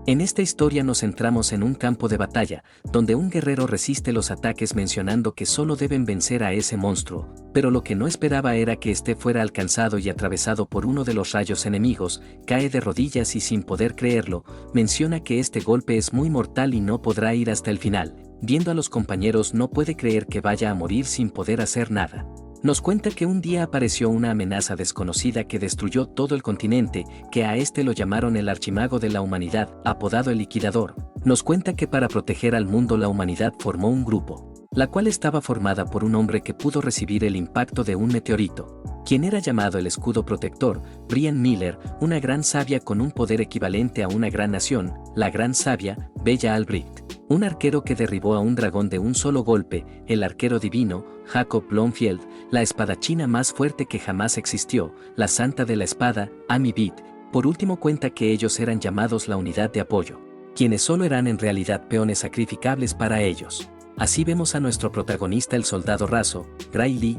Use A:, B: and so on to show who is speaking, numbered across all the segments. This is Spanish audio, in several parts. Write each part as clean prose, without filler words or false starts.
A: En esta historia nos centramos en un campo de batalla, donde un guerrero resiste los ataques mencionando que solo deben vencer a ese monstruo, pero lo que no esperaba era que éste fuera alcanzado y atravesado por uno de los rayos enemigos, cae de rodillas y sin poder creerlo, menciona que este golpe es muy mortal y no podrá ir hasta el final. Viendo a los compañeros no puede creer que vaya a morir sin poder hacer nada. Nos cuenta que un día apareció una amenaza desconocida que destruyó todo el continente, que a este lo llamaron el archimago de la humanidad, apodado el Liquidador. Nos cuenta que para proteger al mundo la humanidad formó un grupo, la cual estaba formada por un hombre que pudo recibir el impacto de un meteorito, quien era llamado el Escudo Protector, Brian Miller, una gran sabia con un poder equivalente a una gran nación, la gran sabia, Bella Albrecht. Un arquero que derribó a un dragón de un solo golpe, el arquero divino, Jacob Blomfield, la espadachina más fuerte que jamás existió, la santa de la espada, Amy Bede. Por último cuenta que ellos eran llamados la unidad de apoyo, quienes solo eran en realidad peones sacrificables para ellos. Así vemos a nuestro protagonista el soldado raso, Gray Lee,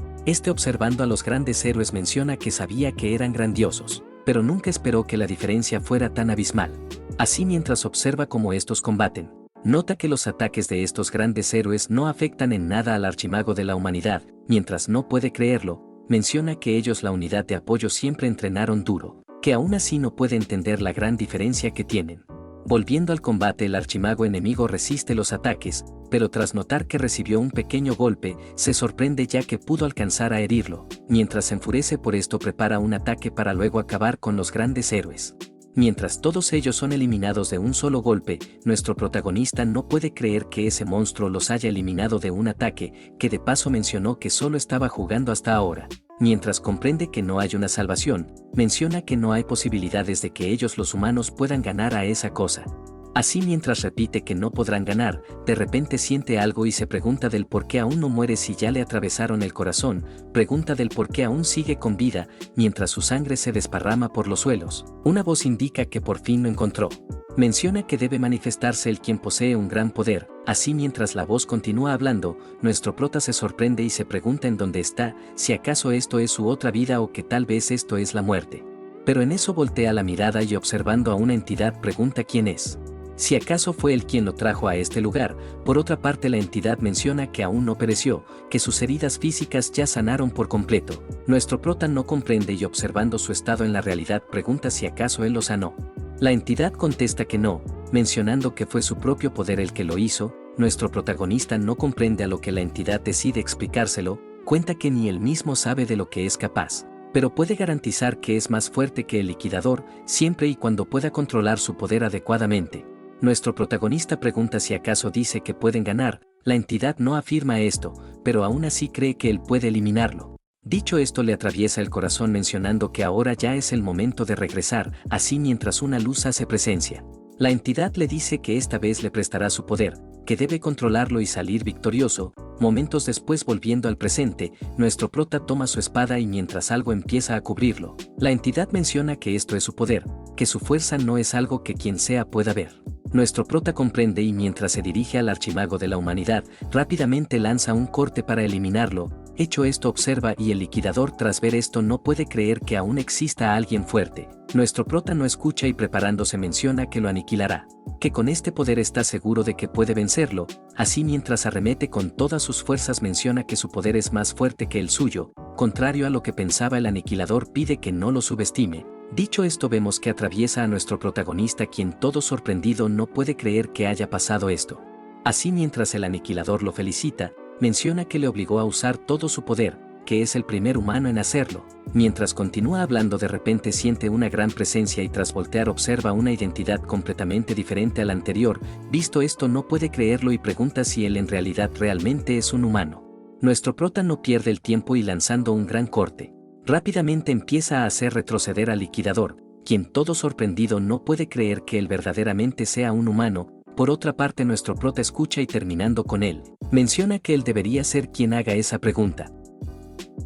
A: observando a los grandes héroes menciona que sabía que eran grandiosos, pero nunca esperó que la diferencia fuera tan abismal. Así mientras observa cómo estos combaten, nota que los ataques de estos grandes héroes no afectan en nada al archimago de la humanidad, mientras no puede creerlo, menciona que ellos la unidad de apoyo siempre entrenaron duro, que aún así no puede entender la gran diferencia que tienen. Volviendo al combate el archimago enemigo resiste los ataques, pero tras notar que recibió un pequeño golpe, se sorprende ya que pudo alcanzar a herirlo, mientras se enfurece por esto prepara un ataque para luego acabar con los grandes héroes. Mientras todos ellos son eliminados de un solo golpe, nuestro protagonista no puede creer que ese monstruo los haya eliminado de un ataque, que de paso mencionó que solo estaba jugando hasta ahora. Mientras comprende que no hay una salvación, menciona que no hay posibilidades de que ellos los humanos puedan ganar a esa cosa. Así mientras repite que no podrán ganar, de repente siente algo y se pregunta del por qué aún no muere si ya le atravesaron el corazón, pregunta del por qué aún sigue con vida, mientras su sangre se desparrama por los suelos. Una voz indica que por fin lo encontró. Menciona que debe manifestarse el quien posee un gran poder, así mientras la voz continúa hablando, nuestro prota se sorprende y se pregunta en dónde está, si acaso esto es su otra vida o que tal vez esto es la muerte. Pero en eso voltea la mirada y observando a una entidad pregunta quién es. Si acaso fue él quien lo trajo a este lugar. Por otra parte la entidad menciona que aún no pereció, que sus heridas físicas ya sanaron por completo. Nuestro prota no comprende y observando su estado en la realidad pregunta si acaso él lo sanó. La entidad contesta que no, mencionando que fue su propio poder el que lo hizo. Nuestro protagonista no comprende a lo que la entidad decide explicárselo, cuenta que ni él mismo sabe de lo que es capaz, pero puede garantizar que es más fuerte que el Liquidador, siempre y cuando pueda controlar su poder adecuadamente. Nuestro protagonista pregunta si acaso dice que pueden ganar, la entidad no afirma esto, pero aún así cree que él puede eliminarlo. Dicho esto le atraviesa el corazón mencionando que ahora ya es el momento de regresar, así mientras una luz hace presencia. La entidad le dice que esta vez le prestará su poder, que debe controlarlo y salir victorioso. Momentos después volviendo al presente, nuestro prota toma su espada y mientras algo empieza a cubrirlo, la entidad menciona que esto es su poder, que su fuerza no es algo que quien sea pueda ver. Nuestro prota comprende y mientras se dirige al archimago de la humanidad, rápidamente lanza un corte para eliminarlo. Hecho esto observa y el Liquidador tras ver esto no puede creer que aún exista alguien fuerte. Nuestro prota no escucha y preparándose menciona que lo aniquilará, que con este poder está seguro de que puede vencerlo, así mientras arremete con todas sus fuerzas menciona que su poder es más fuerte que el suyo, contrario a lo que pensaba el aniquilador pide que no lo subestime. Dicho esto vemos que atraviesa a nuestro protagonista quien todo sorprendido no puede creer que haya pasado esto. Así mientras el aniquilador lo felicita, menciona que le obligó a usar todo su poder, que es el primer humano en hacerlo. Mientras continúa hablando de repente siente una gran presencia y tras voltear observa una identidad completamente diferente a la anterior. Visto esto no puede creerlo y pregunta si él en realidad realmente es un humano. Nuestro prota no pierde el tiempo y lanzando un gran corte, rápidamente empieza a hacer retroceder al Liquidador, quien todo sorprendido no puede creer que él verdaderamente sea un humano. Por otra parte nuestro prota escucha y terminando con él, menciona que él debería ser quien haga esa pregunta.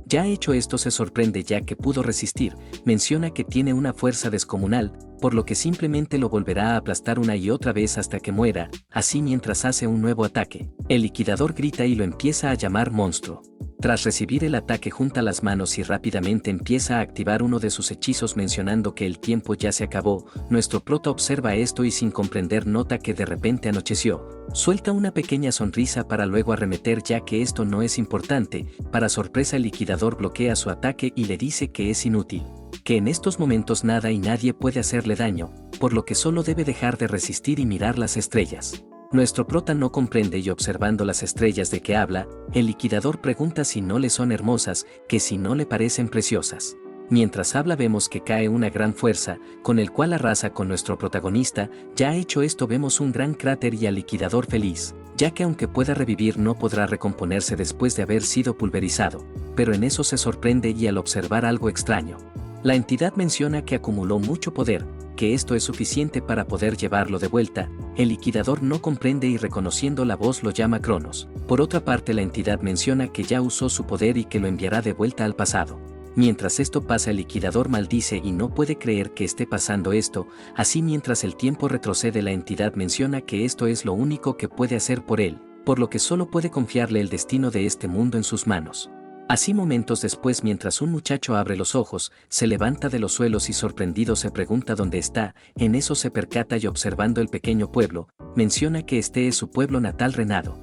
A: Ya hecho esto se sorprende ya que pudo resistir, menciona que tiene una fuerza descomunal, por lo que simplemente lo volverá a aplastar una y otra vez hasta que muera, así mientras hace un nuevo ataque, el Liquidador grita y lo empieza a llamar monstruo. Tras recibir el ataque junta las manos y rápidamente empieza a activar uno de sus hechizos mencionando que el tiempo ya se acabó. Nuestro prota observa esto y sin comprender nota que de repente anocheció. Suelta una pequeña sonrisa para luego arremeter ya que esto no es importante. Para sorpresa el liquidador bloquea su ataque y le dice que es inútil, que en estos momentos nada y nadie puede hacerle daño, por lo que solo debe dejar de resistir y mirar las estrellas. Nuestro prota no comprende y observando las estrellas de que habla, el liquidador pregunta si no le son hermosas, que si no le parecen preciosas. Mientras habla vemos que cae una gran fuerza, con el cual arrasa con nuestro protagonista. Ya hecho esto vemos un gran cráter y al liquidador feliz, ya que aunque pueda revivir no podrá recomponerse después de haber sido pulverizado, pero en eso se sorprende y al observar algo extraño. La entidad menciona que acumuló mucho poder, que esto es suficiente para poder llevarlo de vuelta. El liquidador no comprende y reconociendo la voz lo llama Cronos. Por otra parte la entidad menciona que ya usó su poder y que lo enviará de vuelta al pasado. Mientras esto pasa el liquidador maldice y no puede creer que esté pasando esto. Así mientras el tiempo retrocede la entidad menciona que esto es lo único que puede hacer por él, por lo que solo puede confiarle el destino de este mundo en sus manos. Así momentos después mientras un muchacho abre los ojos, se levanta de los suelos y sorprendido se pregunta dónde está. En eso se percata y observando el pequeño pueblo, menciona que este es su pueblo natal Renado.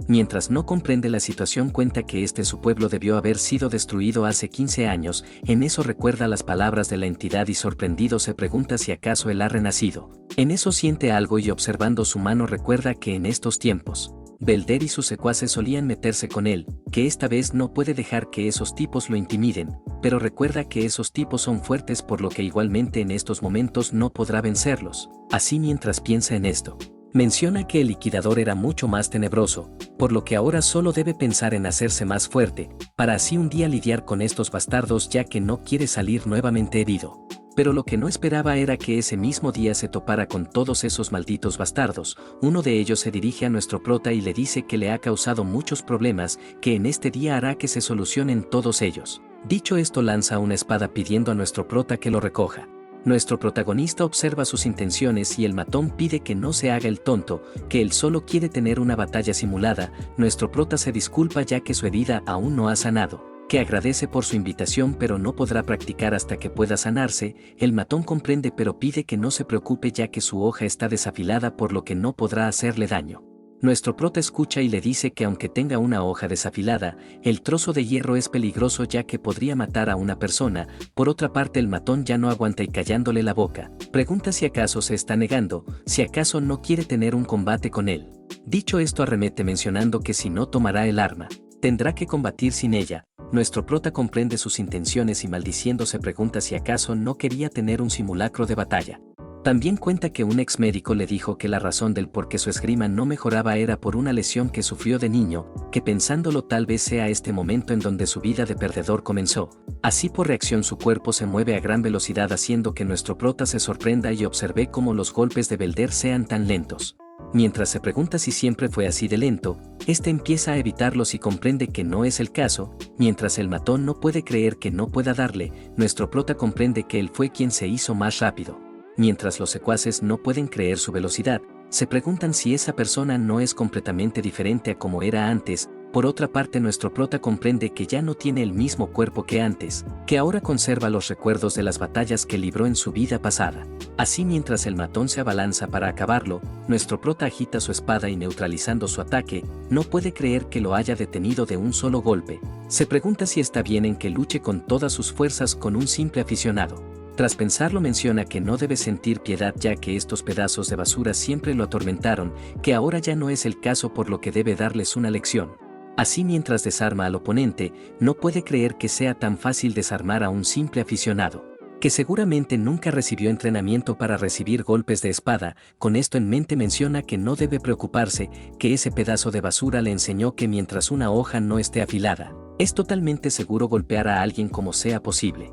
A: Mientras no comprende la situación cuenta que su pueblo debió haber sido destruido hace 15 años, en eso recuerda las palabras de la entidad y sorprendido se pregunta si acaso él ha renacido. En eso siente algo y observando su mano recuerda que en estos tiempos, Belder y sus secuaces solían meterse con él, que esta vez no puede dejar que esos tipos lo intimiden, pero recuerda que esos tipos son fuertes por lo que igualmente en estos momentos no podrá vencerlos. Así mientras piensa en esto, menciona que el liquidador era mucho más tenebroso, por lo que ahora solo debe pensar en hacerse más fuerte, para así un día lidiar con estos bastardos ya que no quiere salir nuevamente herido. Pero lo que no esperaba era que ese mismo día se topara con todos esos malditos bastardos. Uno de ellos se dirige a nuestro prota y le dice que le ha causado muchos problemas, que en este día hará que se solucionen todos ellos. Dicho esto lanza una espada pidiendo a nuestro prota que lo recoja. Nuestro protagonista observa sus intenciones y el matón pide que no se haga el tonto, que él solo quiere tener una batalla simulada. Nuestro prota se disculpa ya que su herida aún no ha sanado, que agradece por su invitación pero no podrá practicar hasta que pueda sanarse. El matón comprende pero pide que no se preocupe ya que su hoja está desafilada por lo que no podrá hacerle daño. Nuestro prota escucha y le dice que aunque tenga una hoja desafilada, el trozo de hierro es peligroso ya que podría matar a una persona. Por otra parte el matón ya no aguanta y callándole la boca, pregunta si acaso se está negando, si acaso no quiere tener un combate con él. Dicho esto arremete mencionando que si no tomará el arma, tendrá que combatir sin ella. Nuestro prota comprende sus intenciones y maldiciendo se pregunta si acaso no quería tener un simulacro de batalla. También cuenta que un ex médico le dijo que la razón del por qué su esgrima no mejoraba era por una lesión que sufrió de niño, que pensándolo tal vez sea este momento en donde su vida de perdedor comenzó. Así por reacción su cuerpo se mueve a gran velocidad haciendo que nuestro prota se sorprenda y observe cómo los golpes de Belder sean tan lentos. Mientras se pregunta si siempre fue así de lento, empieza a evitarlos y comprende que no es el caso. Mientras el matón no puede creer que no pueda darle, nuestro prota comprende que él fue quien se hizo más rápido. Mientras los secuaces no pueden creer su velocidad, se preguntan si esa persona no es completamente diferente a como era antes. Por otra parte nuestro prota comprende que ya no tiene el mismo cuerpo que antes, que ahora conserva los recuerdos de las batallas que libró en su vida pasada. Así mientras el matón se abalanza para acabarlo, nuestro prota agita su espada y neutralizando su ataque, no puede creer que lo haya detenido de un solo golpe. Se pregunta si está bien en que luche con todas sus fuerzas con un simple aficionado. Tras pensarlo menciona que no debe sentir piedad ya que estos pedazos de basura siempre lo atormentaron, que ahora ya no es el caso por lo que debe darles una lección. Así mientras desarma al oponente, no puede creer que sea tan fácil desarmar a un simple aficionado, que seguramente nunca recibió entrenamiento para recibir golpes de espada. Con esto en mente menciona que no debe preocuparse, que ese pedazo de basura le enseñó que mientras una hoja no esté afilada, es totalmente seguro golpear a alguien como sea posible.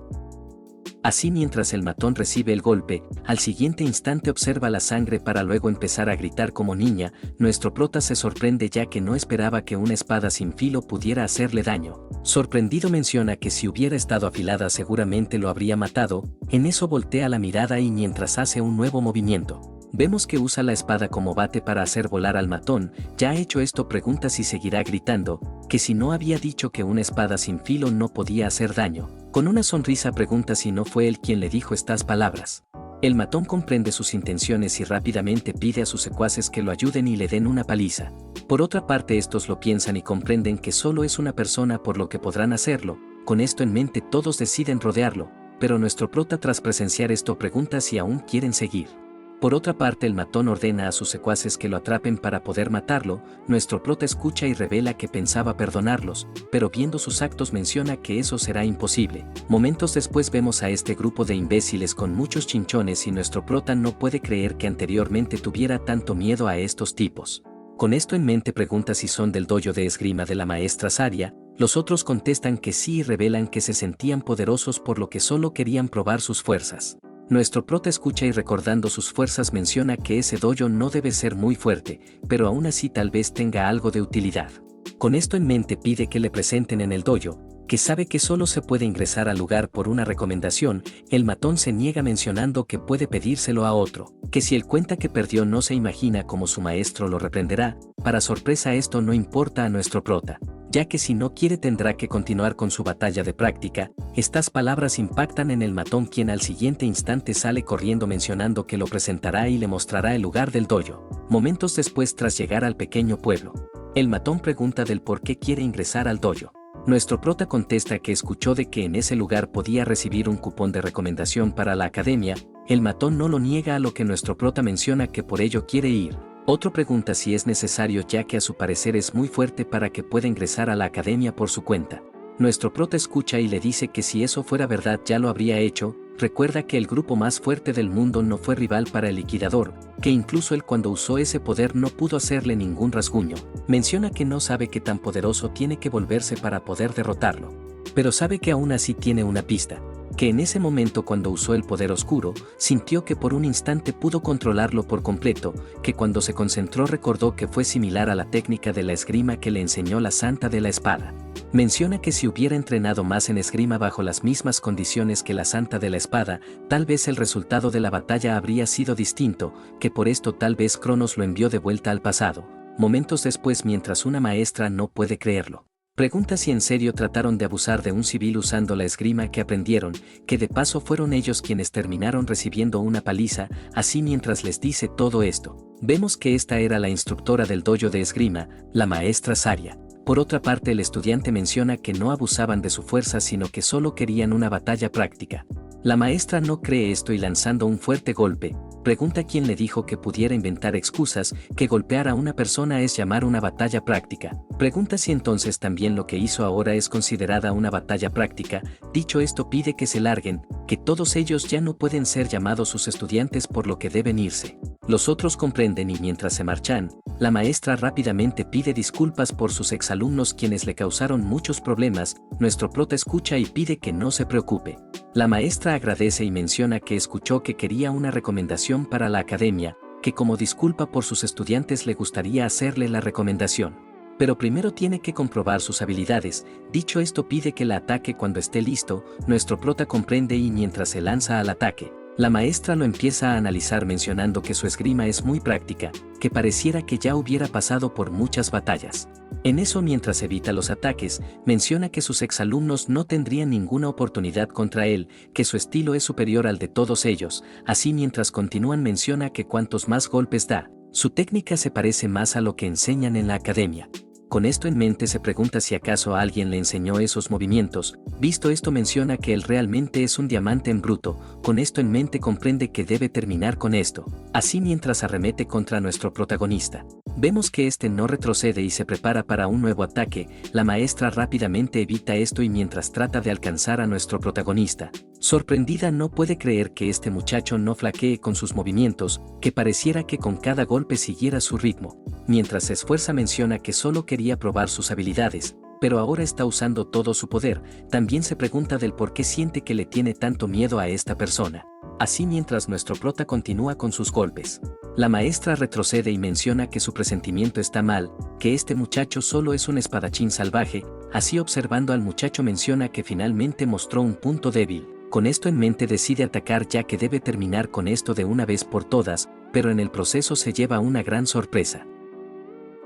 A: Así mientras el matón recibe el golpe, al siguiente instante observa la sangre para luego empezar a gritar como niña. Nuestro prota se sorprende ya que no esperaba que una espada sin filo pudiera hacerle daño. Sorprendido menciona que si hubiera estado afilada seguramente lo habría matado. En eso voltea la mirada y mientras hace un nuevo movimiento, Vemos que usa la espada como bate para hacer volar al matón. Ya ha hecho esto, pregunta si seguirá gritando, que si no había dicho que una espada sin filo no podía hacer daño. Con una sonrisa pregunta si no fue él quien le dijo estas palabras. El matón comprende sus intenciones y rápidamente pide a sus secuaces que lo ayuden y le den una paliza. Por otra parte, estos lo piensan y comprenden que solo es una persona, por lo que podrán hacerlo. Con esto en mente todos deciden rodearlo, pero nuestro prota, tras presenciar esto, pregunta si aún quieren seguir. Por otra parte, el matón ordena a sus secuaces que lo atrapen para poder matarlo. Nuestro prota escucha y revela que pensaba perdonarlos, pero viendo sus actos menciona que eso será imposible. Momentos después vemos a este grupo de imbéciles con muchos chinchones y nuestro prota no puede creer que anteriormente tuviera tanto miedo a estos tipos. Con esto en mente pregunta si son del dojo de esgrima de la maestra Saria. Los otros contestan que sí y revelan que se sentían poderosos, por lo que solo querían probar sus fuerzas. Nuestro prota escucha y, recordando sus fuerzas, menciona que ese dojo no debe ser muy fuerte, pero aún así tal vez tenga algo de utilidad. Con esto en mente pide que le presenten en el dojo, que sabe que solo se puede ingresar al lugar por una recomendación. El matón se niega mencionando que puede pedírselo a otro, que si él cuenta que perdió no se imagina cómo su maestro lo reprenderá. Para sorpresa, esto no importa a nuestro prota, ya que si no quiere tendrá que continuar con su batalla de práctica. Estas palabras impactan en el matón, quien al siguiente instante sale corriendo mencionando que lo presentará y le mostrará el lugar del dojo. Momentos después, tras llegar al pequeño pueblo, el matón pregunta del por qué quiere ingresar al dojo. Nuestro prota contesta que escuchó de que en ese lugar podía recibir un cupón de recomendación para la academia. El matón no lo niega, a lo que nuestro prota menciona que por ello quiere ir. Otro pregunta si es necesario, ya que a su parecer es muy fuerte para que pueda ingresar a la academia por su cuenta. Nuestro prota escucha y le dice que si eso fuera verdad ya lo habría hecho. Recuerda que el grupo más fuerte del mundo no fue rival para el liquidador, que incluso él, cuando usó ese poder, no pudo hacerle ningún rasguño. Menciona que no sabe qué tan poderoso tiene que volverse para poder derrotarlo, pero sabe que aún así tiene una pista, que en ese momento, cuando usó el poder oscuro, sintió que por un instante pudo controlarlo por completo, que cuando se concentró recordó que fue similar a la técnica de la esgrima que le enseñó la Santa de la Espada. Menciona que si hubiera entrenado más en esgrima bajo las mismas condiciones que la Santa de la Espada, tal vez el resultado de la batalla habría sido distinto, que por esto tal vez Cronos lo envió de vuelta al pasado. Momentos después, mientras una maestra no puede creerlo, pregunta si en serio trataron de abusar de un civil usando la esgrima que aprendieron, que de paso fueron ellos quienes terminaron recibiendo una paliza. Así, mientras les dice todo esto, vemos que esta era la instructora del dojo de esgrima, la maestra Saria. Por otra parte, el estudiante menciona que no abusaban de su fuerza, sino que solo querían una batalla práctica. La maestra no cree esto y, lanzando un fuerte golpe, pregunta quién le dijo que pudiera inventar excusas, que golpear a una persona es llamar una batalla práctica. Pregunta si entonces también lo que hizo ahora es considerada una batalla práctica. Dicho esto, pide que se larguen, que todos ellos ya no pueden ser llamados sus estudiantes, por lo que deben irse. Los otros comprenden y mientras se marchan, la maestra rápidamente pide disculpas por sus exalumnos, quienes le causaron muchos problemas. Nuestro prota escucha y pide que no se preocupe. La maestra agradece y menciona que escuchó que quería una recomendación para la academia, que como disculpa por sus estudiantes le gustaría hacerle la recomendación. Pero primero tiene que comprobar sus habilidades. Dicho esto, pide que la ataque cuando esté listo. Nuestro prota comprende y mientras se lanza al ataque, la maestra lo empieza a analizar mencionando que su esgrima es muy práctica, que pareciera que ya hubiera pasado por muchas batallas. En eso, mientras evita los ataques, menciona que sus exalumnos no tendrían ninguna oportunidad contra él, que su estilo es superior al de todos ellos. Así, mientras continúan, menciona que cuantos más golpes da, su técnica se parece más a lo que enseñan en la academia. Con esto en mente se pregunta si acaso alguien le enseñó esos movimientos. Visto esto, menciona que él realmente es un diamante en bruto. Con esto en mente comprende que debe terminar con esto. Así, mientras arremete contra nuestro protagonista, vemos que este no retrocede y se prepara para un nuevo ataque. La maestra rápidamente evita esto y mientras trata de alcanzar a nuestro protagonista, sorprendida, no puede creer que este muchacho no flaquee con sus movimientos, que pareciera que con cada golpe siguiera su ritmo. Mientras se esfuerza, menciona que solo quería probar sus habilidades, pero ahora está usando todo su poder. También se pregunta del por qué siente que le tiene tanto miedo a esta persona. Así, mientras nuestro prota continúa con sus golpes, la maestra retrocede y menciona que su presentimiento está mal, que este muchacho solo es un espadachín salvaje. Así, observando al muchacho, menciona que finalmente mostró un punto débil. Con esto en mente decide atacar, ya que debe terminar con esto de una vez por todas. pero en el proceso se lleva una gran sorpresa.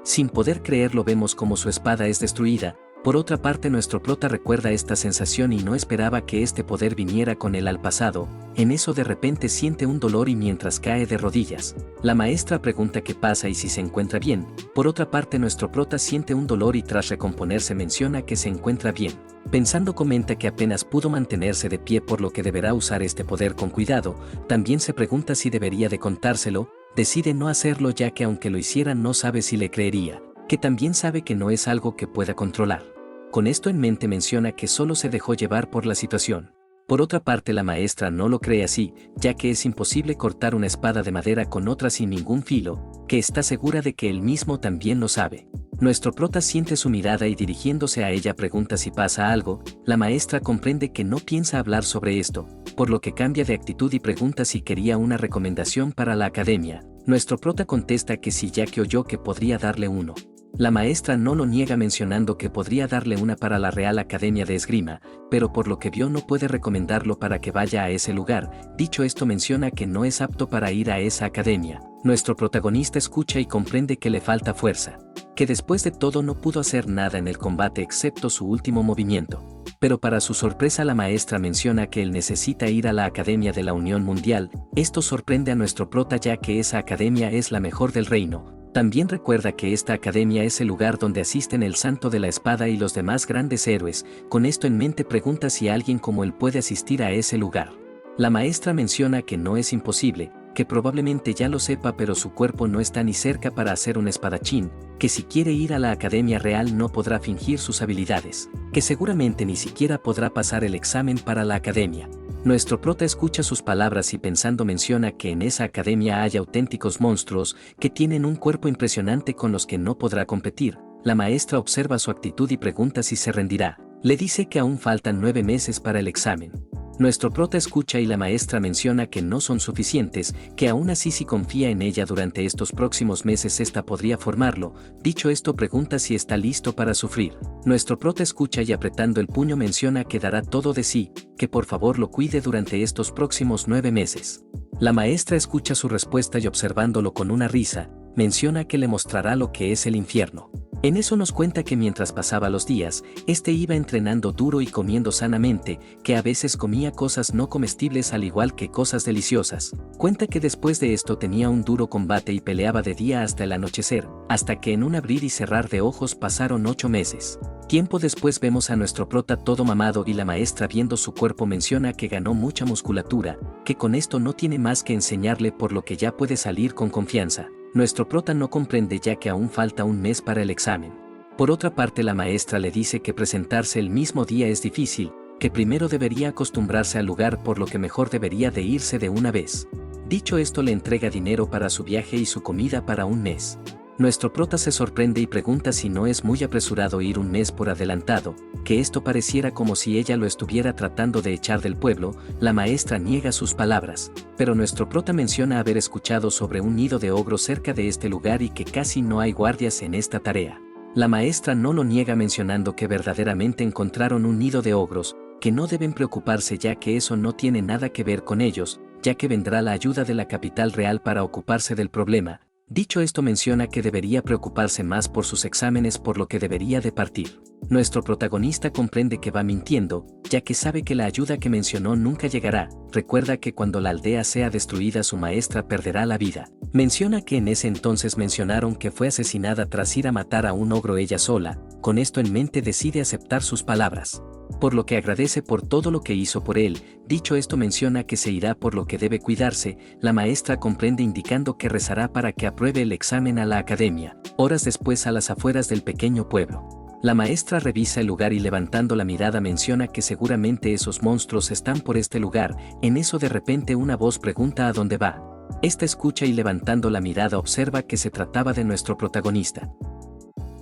A: Sin poder creerlo vemos como su espada es destruida. Por otra parte nuestro prota recuerda esta sensación y no esperaba que este poder viniera con él al pasado. En eso de repente siente un dolor y mientras cae de rodillas, la maestra pregunta qué pasa y si se encuentra bien. Por otra parte nuestro prota siente un dolor y tras recomponerse menciona que se encuentra bien. Pensando comenta que apenas pudo mantenerse de pie por lo que deberá usar este poder con cuidado. También se pregunta si debería de contárselo. Decide no hacerlo ya que aunque lo hiciera no sabe si le creería, que también sabe que no es algo que pueda controlar. Con esto en mente menciona que solo se dejó llevar por la situación. Por otra parte la maestra no lo cree así, ya que es imposible cortar una espada de madera con otra sin ningún filo, que está segura de que él mismo también lo sabe. Nuestro prota siente su mirada y dirigiéndose a ella pregunta si pasa algo. La maestra comprende que no piensa hablar sobre esto, por lo que cambia de actitud y pregunta si quería una recomendación para la academia. Nuestro prota contesta que sí ya que oyó que podría darle uno. La maestra no lo niega mencionando que podría darle una para la Real Academia de Esgrima, pero por lo que vio no puede recomendarlo para que vaya a ese lugar. Dicho esto menciona que no es apto para ir a esa academia. Nuestro protagonista escucha y comprende que le falta fuerza, que después de todo no pudo hacer nada en el combate excepto su último movimiento. Pero para su sorpresa la maestra menciona que él necesita ir a la Academia de la Unión Mundial. Esto sorprende a nuestro prota ya que esa academia es la mejor del reino. También recuerda que esta academia es el lugar donde asisten el Santo de la Espada y los demás grandes héroes. Con esto en mente pregunta si alguien como él puede asistir a ese lugar. La maestra menciona que no es imposible, que probablemente ya lo sepa pero su cuerpo no está ni cerca para hacer un espadachín, que si quiere ir a la Academia Real no podrá fingir sus habilidades, que seguramente ni siquiera podrá pasar el examen para la academia. Nuestro prota escucha sus palabras y pensando menciona que en esa academia hay auténticos monstruos que tienen un cuerpo impresionante con los que no podrá competir. La maestra observa su actitud y pregunta si se rendirá. Le dice que aún faltan 9 meses para el examen. Nuestro prota escucha y la maestra menciona que no son suficientes, que aún así si confía en ella durante estos próximos meses esta podría formarlo. Dicho esto pregunta si está listo para sufrir. Nuestro prota escucha y apretando el puño menciona que dará todo de sí, que por favor lo cuide durante estos próximos 9 meses. La maestra escucha su respuesta y observándolo con una risa, menciona que le mostrará lo que es el infierno. En eso nos cuenta que mientras pasaba los días, iba entrenando duro y comiendo sanamente, que a veces comía cosas no comestibles al igual que cosas deliciosas. Cuenta que después de esto tenía un duro combate y peleaba de día hasta el anochecer, hasta que en un abrir y cerrar de ojos pasaron 8 meses. Tiempo después vemos a nuestro prota todo mamado y la maestra viendo su cuerpo menciona que ganó mucha musculatura, que con esto no tiene más que enseñarle por lo que ya puede salir con confianza. Nuestro prota no comprende ya que aún falta un mes para el examen. Por otra parte la maestra le dice que presentarse el mismo día es difícil, que primero debería acostumbrarse al lugar por lo que mejor debería de irse de una vez. Dicho esto le entrega dinero para su viaje y su comida para un mes. Nuestro prota se sorprende y pregunta si no es muy apresurado ir un mes por adelantado, que esto pareciera como si ella lo estuviera tratando de echar del pueblo. La maestra niega sus palabras, pero nuestro prota menciona haber escuchado sobre un nido de ogros cerca de este lugar y que casi no hay guardias en esta tarea. La maestra no lo niega mencionando que verdaderamente encontraron un nido de ogros, que no deben preocuparse ya que eso no tiene nada que ver con ellos, ya que vendrá la ayuda de la capital real para ocuparse del problema. Dicho esto menciona que debería preocuparse más por sus exámenes por lo que debería de partir. Nuestro protagonista comprende que va mintiendo, ya que sabe que la ayuda que mencionó nunca llegará. Recuerda que cuando la aldea sea destruida su maestra perderá la vida. Menciona que en ese entonces mencionaron que fue asesinada tras ir a matar a un ogro ella sola. Con esto en mente decide aceptar sus palabras, por lo que agradece por todo lo que hizo por él. Dicho esto menciona que se irá por lo que debe cuidarse. La maestra comprende indicando que rezará para que apruebe el examen a la academia. Horas después a las afueras del pequeño pueblo. La maestra revisa el lugar y levantando la mirada menciona que seguramente esos monstruos están por este lugar. En eso de repente una voz pregunta a dónde va. Esta escucha y levantando la mirada observa que se trataba de nuestro protagonista.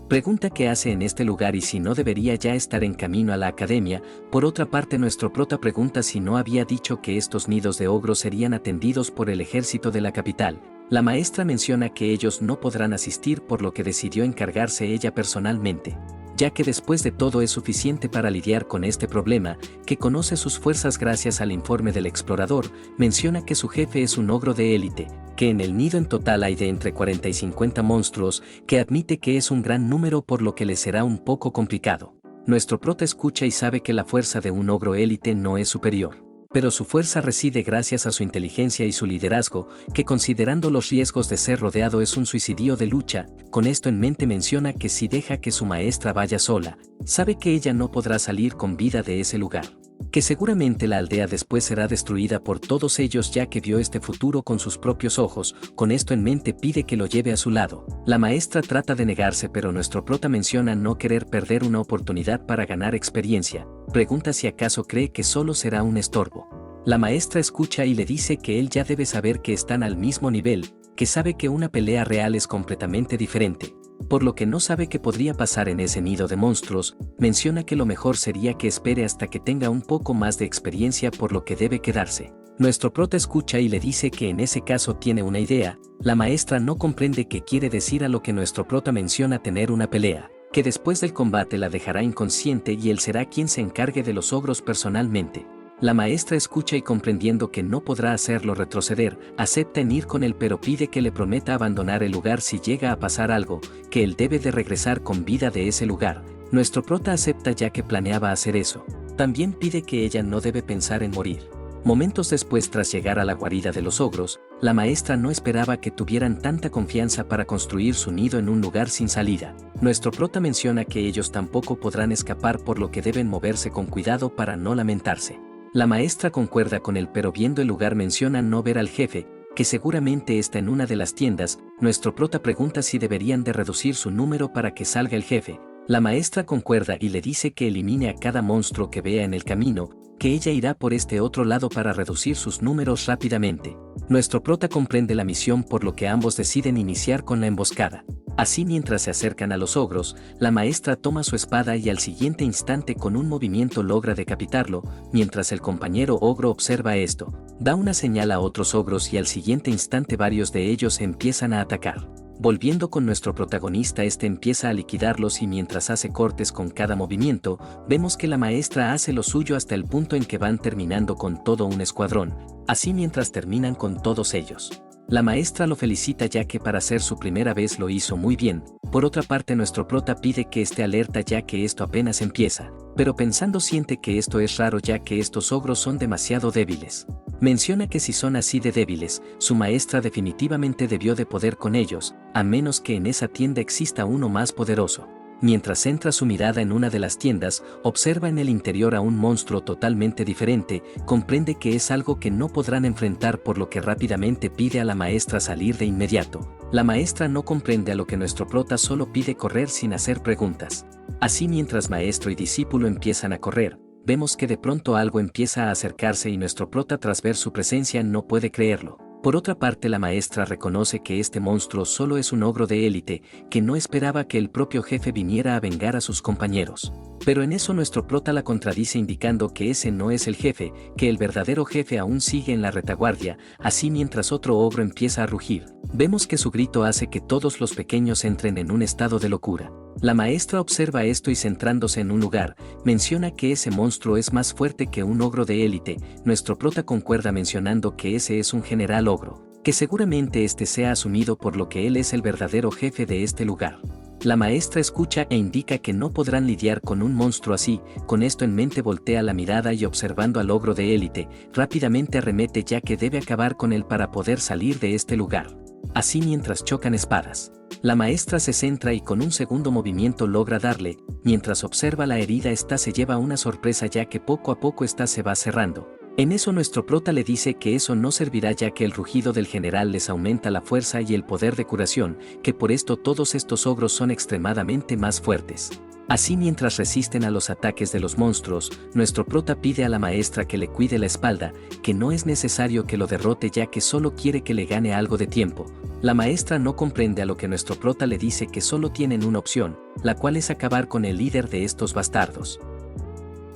A: Pregunta qué hace en este lugar y si no debería ya estar en camino a la academia. Por otra parte nuestro prota pregunta si no había dicho que estos nidos de ogros serían atendidos por el ejército de la capital. La maestra menciona que ellos no podrán asistir por lo que decidió encargarse ella personalmente. ya que después de todo es suficiente para lidiar con este problema, que conoce sus fuerzas gracias al informe del explorador, menciona que su jefe es un ogro de élite, que en el nido en total hay de entre 40 y 50 monstruos, que admite que es un gran número por lo que le será un poco complicado. Nuestro prota escucha y sabe que la fuerza de un ogro élite no es superior, pero su fuerza reside gracias a su inteligencia y su liderazgo, que considerando los riesgos de ser rodeado es un suicidio de lucha. Con esto en mente menciona que si deja que su maestra vaya sola, sabe que ella no podrá salir con vida de ese lugar, que seguramente la aldea después será destruida por todos ellos ya que vio este futuro con sus propios ojos. Con esto en mente pide que lo lleve a su lado. La maestra trata de negarse, pero nuestro prota menciona no querer perder una oportunidad para ganar experiencia. Pregunta si acaso cree que solo será un estorbo. La maestra escucha y le dice que él ya debe saber que están al mismo nivel, que sabe que una pelea real es completamente diferente, por lo que no sabe qué podría pasar en ese nido de monstruos. Menciona que lo mejor sería que espere hasta que tenga un poco más de experiencia, por lo que debe quedarse. Nuestro prota escucha y le dice que en ese caso tiene una idea. La maestra no comprende qué quiere decir, a lo que nuestro prota menciona tener una pelea, que después del combate la dejará inconsciente y él será quien se encargue de los ogros personalmente. La maestra escucha y comprendiendo que no podrá hacerlo retroceder, acepta en ir con él, pero pide que le prometa abandonar el lugar si llega a pasar algo, que él debe de regresar con vida de ese lugar. Nuestro prota acepta ya que planeaba hacer eso. También pide que ella no debe pensar en morir. Momentos después, tras llegar a la guarida de los ogros, la maestra no esperaba que tuvieran tanta confianza para construir su nido en un lugar sin salida. Nuestro prota menciona que ellos tampoco podrán escapar, por lo que deben moverse con cuidado para no lamentarse. La maestra concuerda con él, pero viendo el lugar menciona no ver al jefe, que seguramente está en una de las tiendas. Nuestro prota pregunta si deberían de reducir su número para que salga el jefe. La maestra concuerda y le dice que elimine a cada monstruo que vea en el camino, que ella irá por este otro lado para reducir sus números rápidamente. Nuestro prota comprende la misión, por lo que ambos deciden iniciar con la emboscada. Así, mientras se acercan a los ogros, la maestra toma su espada y al siguiente instante con un movimiento logra decapitarlo. Mientras el compañero ogro observa esto, da una señal a otros ogros y al siguiente instante varios de ellos empiezan a atacar. Volviendo con nuestro protagonista, este empieza a liquidarlos y mientras hace cortes con cada movimiento, vemos que la maestra hace lo suyo hasta el punto en que van terminando con todo un escuadrón. Así, mientras terminan con todos ellos, la maestra lo felicita ya que para ser su primera vez lo hizo muy bien. Por otra parte, nuestro prota pide que esté alerta ya que esto apenas empieza, pero pensando siente que esto es raro ya que estos ogros son demasiado débiles. Menciona que si son así de débiles, su maestra definitivamente debió de poder con ellos, a menos que en esa tienda exista uno más poderoso. Mientras centra su mirada en una de las tiendas, observa en el interior a un monstruo totalmente diferente. Comprende que es algo que no podrán enfrentar, por lo que rápidamente pide a la maestra salir de inmediato. La maestra no comprende, a lo que nuestro prota solo pide correr sin hacer preguntas. Así, mientras maestro y discípulo empiezan a correr, vemos que de pronto algo empieza a acercarse y nuestro prota, tras ver su presencia, no puede creerlo. Por otra parte, la maestra reconoce que este monstruo solo es un ogro de élite, que no esperaba que el propio jefe viniera a vengar a sus compañeros. Pero en eso nuestro prota la contradice indicando que ese no es el jefe, que el verdadero jefe aún sigue en la retaguardia. Así, mientras otro ogro empieza a rugir, vemos que su grito hace que todos los pequeños entren en un estado de locura. La maestra observa esto y, centrándose en un lugar, menciona que ese monstruo es más fuerte que un ogro de élite. Nuestro prota concuerda mencionando que ese es un general ogro, que seguramente este sea asumido por lo que él es el verdadero jefe de este lugar. La maestra escucha e indica que no podrán lidiar con un monstruo así. Con esto en mente voltea la mirada y, observando al ogro de élite, rápidamente arremete ya que debe acabar con él para poder salir de este lugar. Así, mientras chocan espadas, la maestra se centra y con un segundo movimiento logra darle. Mientras observa la herida, esta se lleva una sorpresa ya que poco a poco esta se va cerrando. En eso nuestro prota le dice que eso no servirá ya que el rugido del general les aumenta la fuerza y el poder de curación, que por esto todos estos ogros son extremadamente más fuertes. Así, mientras resisten a los ataques de los monstruos, nuestro prota pide a la maestra que le cuide la espalda, que no es necesario que lo derrote ya que solo quiere que le gane algo de tiempo. La maestra no comprende, a lo que nuestro prota le dice que solo tienen una opción, la cual es acabar con el líder de estos bastardos.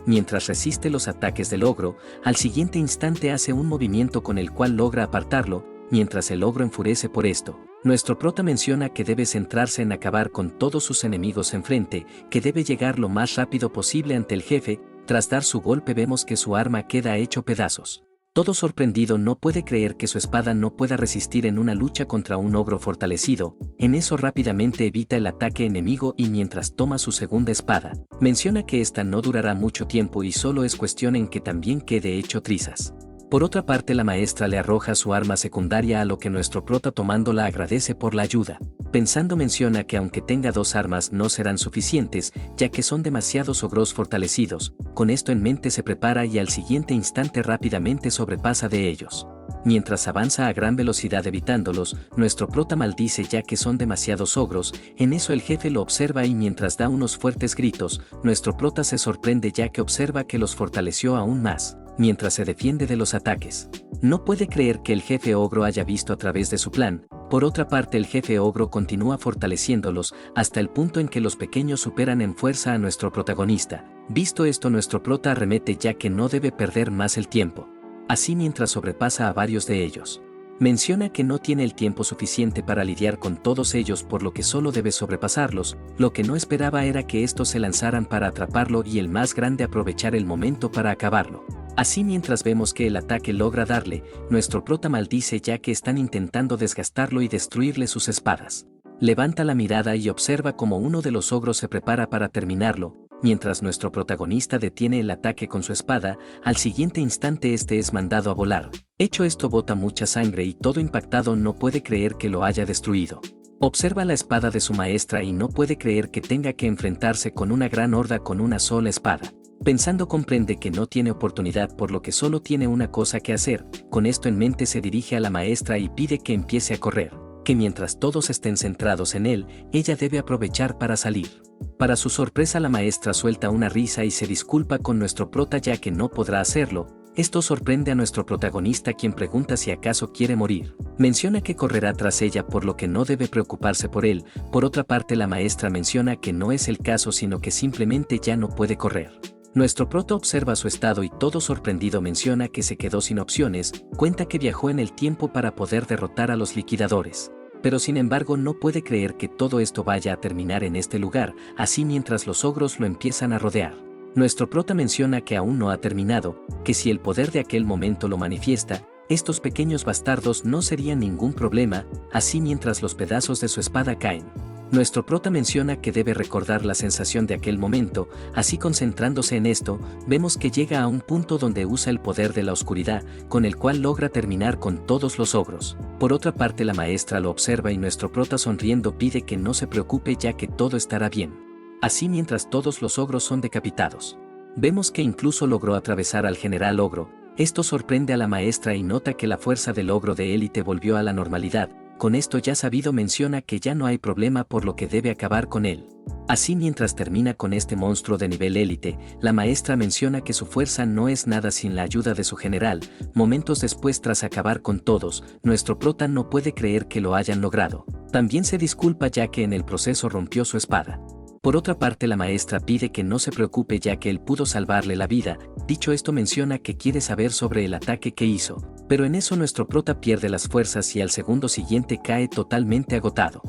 A: Mientras resiste los ataques del ogro, al siguiente instante hace un movimiento con el cual logra apartarlo. Mientras el ogro enfurece por esto, Nuestro prota menciona que debe centrarse en acabar con todos sus enemigos enfrente, que debe llegar lo más rápido posible ante el jefe. Tras dar su golpe vemos que su arma queda hecho pedazos. Todo sorprendido no puede creer que su espada no pueda resistir en una lucha contra un ogro fortalecido. En eso rápidamente evita el ataque enemigo y mientras toma su segunda espada, menciona que esta no durará mucho tiempo y solo es cuestión en que también quede hecho trizas. Por otra parte la maestra le arroja su arma secundaria a lo que nuestro prota tomándola agradece por la ayuda. Pensando menciona que aunque tenga dos armas no serán suficientes, ya que son demasiados ogros fortalecidos. Con esto en mente se prepara y al siguiente instante rápidamente sobrepasa de ellos. Mientras avanza a gran velocidad evitándolos, nuestro prota maldice ya que son demasiados ogros. En eso el jefe lo observa y mientras da unos fuertes gritos, nuestro prota se sorprende ya que observa que los fortaleció aún más, mientras se defiende de los ataques. No puede creer que el jefe ogro haya visto a través de su plan. Por otra parte el jefe ogro continúa fortaleciéndolos hasta el punto en que los pequeños superan en fuerza a nuestro protagonista. Visto esto nuestro prota arremete ya que no debe perder más el tiempo. Así mientras sobrepasa a varios de ellos. Menciona que no tiene el tiempo suficiente para lidiar con todos ellos por lo que solo debe sobrepasarlos. Lo que no esperaba era que estos se lanzaran para atraparlo y el más grande aprovechar el momento para acabarlo. Así mientras vemos que el ataque logra darle, nuestro prota maldice ya que están intentando desgastarlo y destruirle sus espadas. Levanta la mirada y observa como uno de los ogros se prepara para terminarlo, mientras nuestro protagonista detiene el ataque con su espada, al siguiente instante este es mandado a volar. Hecho esto bota mucha sangre y todo impactado no puede creer que lo haya destruido. Observa la espada de su maestra y no puede creer que tenga que enfrentarse con una gran horda con una sola espada. Pensando comprende que no tiene oportunidad por lo que solo tiene una cosa que hacer. Con esto en mente se dirige a la maestra y pide que empiece a correr, que mientras todos estén centrados en él, ella debe aprovechar para salir. Para su sorpresa la maestra suelta una risa y se disculpa con nuestro prota ya que no podrá hacerlo. Esto sorprende a nuestro protagonista quien pregunta si acaso quiere morir. Menciona que correrá tras ella por lo que no debe preocuparse por él. Por otra parte la maestra menciona que no es el caso sino que simplemente ya no puede correr. Nuestro prota observa su estado y todo sorprendido menciona que se quedó sin opciones, cuenta que viajó en el tiempo para poder derrotar a los liquidadores. Pero sin embargo no puede creer que todo esto vaya a terminar en este lugar, así mientras los ogros lo empiezan a rodear. Nuestro prota menciona que aún no ha terminado, que si el poder de aquel momento lo manifiesta, estos pequeños bastardos no serían ningún problema, así mientras los pedazos de su espada caen. Nuestro prota menciona que debe recordar la sensación de aquel momento, así concentrándose en esto, vemos que llega a un punto donde usa el poder de la oscuridad, con el cual logra terminar con todos los ogros. Por otra parte la maestra lo observa y nuestro prota sonriendo pide que no se preocupe ya que todo estará bien. Así mientras todos los ogros son decapitados. Vemos que incluso logró atravesar al general ogro. Esto sorprende a la maestra y nota que la fuerza del ogro de élite volvió a la normalidad. Con esto ya sabido menciona que ya no hay problema por lo que debe acabar con él. Así mientras termina con este monstruo de nivel élite, la maestra menciona que su fuerza no es nada sin la ayuda de su general. Momentos después tras acabar con todos, nuestro prota no puede creer que lo hayan logrado. También se disculpa ya que en el proceso rompió su espada. Por otra parte la maestra pide que no se preocupe ya que él pudo salvarle la vida. Dicho esto menciona que quiere saber sobre el ataque que hizo, pero en eso nuestro prota pierde las fuerzas y al segundo siguiente cae totalmente agotado.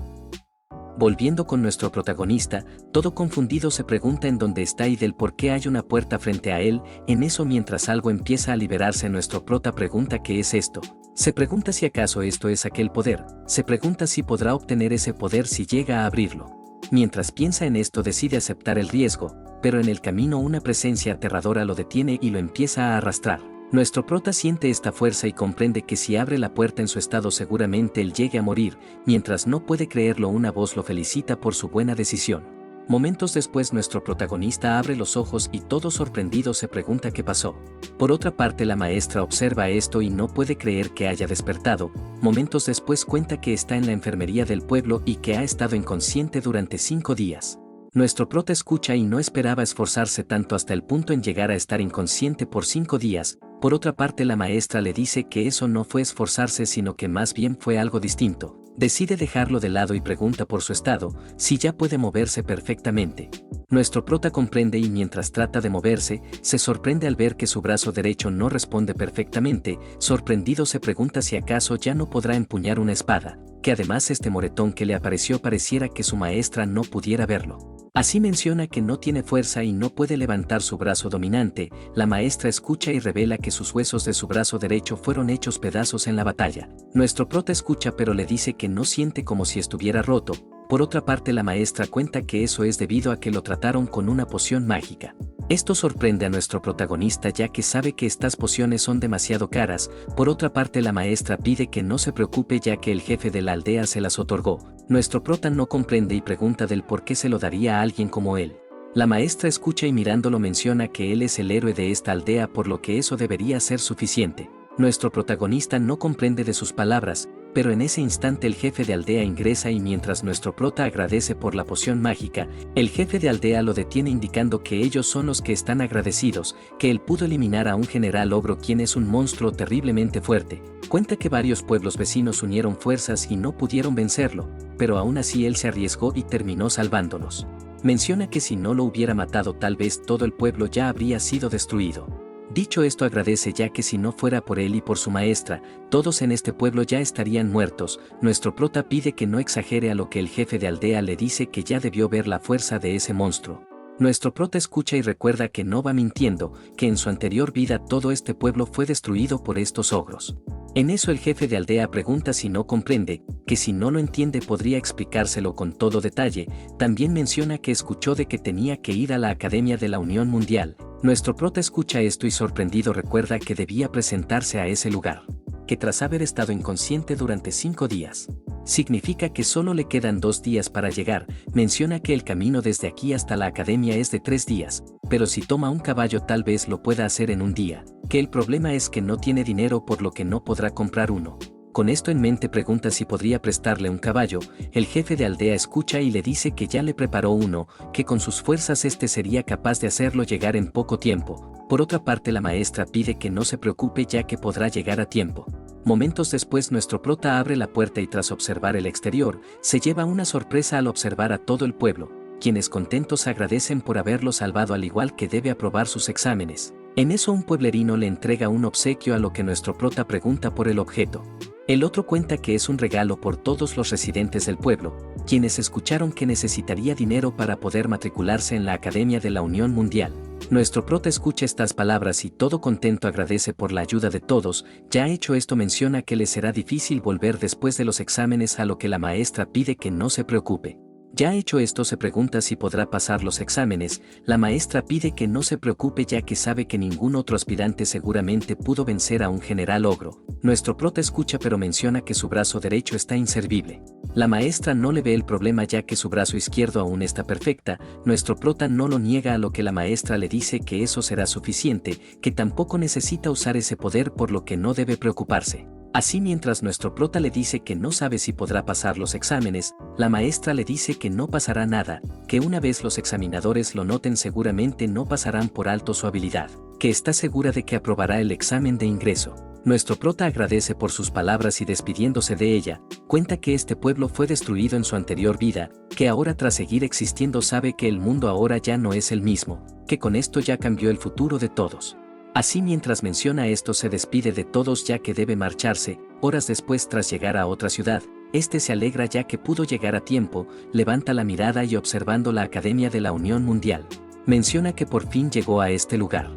A: Volviendo con nuestro protagonista, todo confundido se pregunta en dónde está y del por qué hay una puerta frente a él. En eso mientras algo empieza a liberarse nuestro prota pregunta qué es esto. Se pregunta si acaso esto es aquel poder, se pregunta si podrá obtener ese poder si llega a abrirlo. Mientras piensa en esto decide aceptar el riesgo, pero en el camino una presencia aterradora lo detiene y lo empieza a arrastrar. Nuestro prota siente esta fuerza y comprende que si abre la puerta en su estado seguramente él llegue a morir, mientras no puede creerlo una voz lo felicita por su buena decisión. Momentos después nuestro protagonista abre los ojos y todo sorprendido se pregunta qué pasó. Por otra parte la maestra observa esto y no puede creer que haya despertado. Momentos después cuenta que está en la enfermería del pueblo y que ha estado inconsciente durante 5 días. Nuestro prota escucha y no esperaba esforzarse tanto hasta el punto en llegar a estar inconsciente por 5 días. Por otra parte la maestra le dice que eso no fue esforzarse sino que más bien fue algo distinto. Decide dejarlo de lado y pregunta por su estado, si ya puede moverse perfectamente. Nuestro prota comprende y mientras trata de moverse, se sorprende al ver que su brazo derecho no responde perfectamente. Sorprendido se pregunta si acaso ya no podrá empuñar una espada, que además este moretón que le apareció pareciera que su maestra no pudiera verlo. Así menciona que no tiene fuerza y no puede levantar su brazo dominante. La maestra escucha y revela que sus huesos de su brazo derecho fueron hechos pedazos en la batalla. Nuestro prota escucha pero le dice que no siente como si estuviera roto. Por otra parte, la maestra cuenta que eso es debido a que lo trataron con una poción mágica. Esto sorprende a nuestro protagonista ya que sabe que estas pociones son demasiado caras. Por otra parte, la maestra pide que no se preocupe ya que el jefe de la aldea se las otorgó. Nuestro prota no comprende y pregunta del por qué se lo daría a alguien como él. La maestra escucha y mirándolo menciona que él es el héroe de esta aldea, por lo que eso debería ser suficiente. Nuestro protagonista no comprende de sus palabras, pero en ese instante el jefe de aldea ingresa y mientras nuestro prota agradece por la poción mágica, el jefe de aldea lo detiene indicando que ellos son los que están agradecidos, que él pudo eliminar a un general ogro quien es un monstruo terriblemente fuerte. Cuenta que varios pueblos vecinos unieron fuerzas y no pudieron vencerlo, pero aún así él se arriesgó y terminó salvándolos. Menciona que si no lo hubiera matado tal vez todo el pueblo ya habría sido destruido. Dicho esto agradece ya que si no fuera por él y por su maestra, todos en este pueblo ya estarían muertos. Nuestro prota pide que no exagere a lo que el jefe de aldea le dice que ya debió ver la fuerza de ese monstruo. Nuestro prota escucha y recuerda que no va mintiendo, que en su anterior vida todo este pueblo fue destruido por estos ogros. En eso el jefe de aldea pregunta si no comprende, que si no lo entiende podría explicárselo con todo detalle. También menciona que escuchó de que tenía que ir a la Academia de la Unión Mundial. Nuestro prota escucha esto y sorprendido recuerda que debía presentarse a ese lugar, que tras haber estado inconsciente durante 5 días, significa que solo le quedan 2 días para llegar. Menciona que el camino desde aquí hasta la academia es de 3 días, pero si toma un caballo tal vez lo pueda hacer en un día, que el problema es que no tiene dinero por lo que no podrá comprar uno. Con esto en mente pregunta si podría prestarle un caballo. El jefe de aldea escucha y le dice que ya le preparó uno, que con sus fuerzas este sería capaz de hacerlo llegar en poco tiempo. Por otra parte, la maestra pide que no se preocupe ya que podrá llegar a tiempo. Momentos después nuestro prota abre la puerta y tras observar el exterior, se lleva una sorpresa al observar a todo el pueblo, quienes contentos agradecen por haberlo salvado al igual que debe aprobar sus exámenes. En eso un pueblerino le entrega un obsequio a lo que nuestro prota pregunta por el objeto. El otro cuenta que es un regalo por todos los residentes del pueblo, quienes escucharon que necesitaría dinero para poder matricularse en la Academia de la Unión Mundial. Nuestro prota escucha estas palabras y todo contento agradece por la ayuda de todos. Ya hecho esto menciona que le será difícil volver después de los exámenes, a lo que la maestra pide que no se preocupe. Ya hecho esto se pregunta si podrá pasar los exámenes. La maestra pide que no se preocupe ya que sabe que ningún otro aspirante seguramente pudo vencer a un general ogro. Nuestro prota escucha pero menciona que su brazo derecho está inservible. La maestra no le ve el problema ya que su brazo izquierdo aún está perfecta. Nuestro prota no lo niega, a lo que la maestra le dice que eso será suficiente, que tampoco necesita usar ese poder por lo que no debe preocuparse. Así mientras nuestro prota le dice que no sabe si podrá pasar los exámenes, la maestra le dice que no pasará nada, que una vez los examinadores lo noten seguramente no pasarán por alto su habilidad, que está segura de que aprobará el examen de ingreso. Nuestro prota agradece por sus palabras y despidiéndose de ella, cuenta que este pueblo fue destruido en su anterior vida, que ahora tras seguir existiendo sabe que el mundo ahora ya no es el mismo, que con esto ya cambió el futuro de todos. Así mientras menciona esto se despide de todos ya que debe marcharse. Horas después, tras llegar a otra ciudad, este se alegra ya que pudo llegar a tiempo, levanta la mirada y observando la Academia de la Unión Mundial, menciona que por fin llegó a este lugar.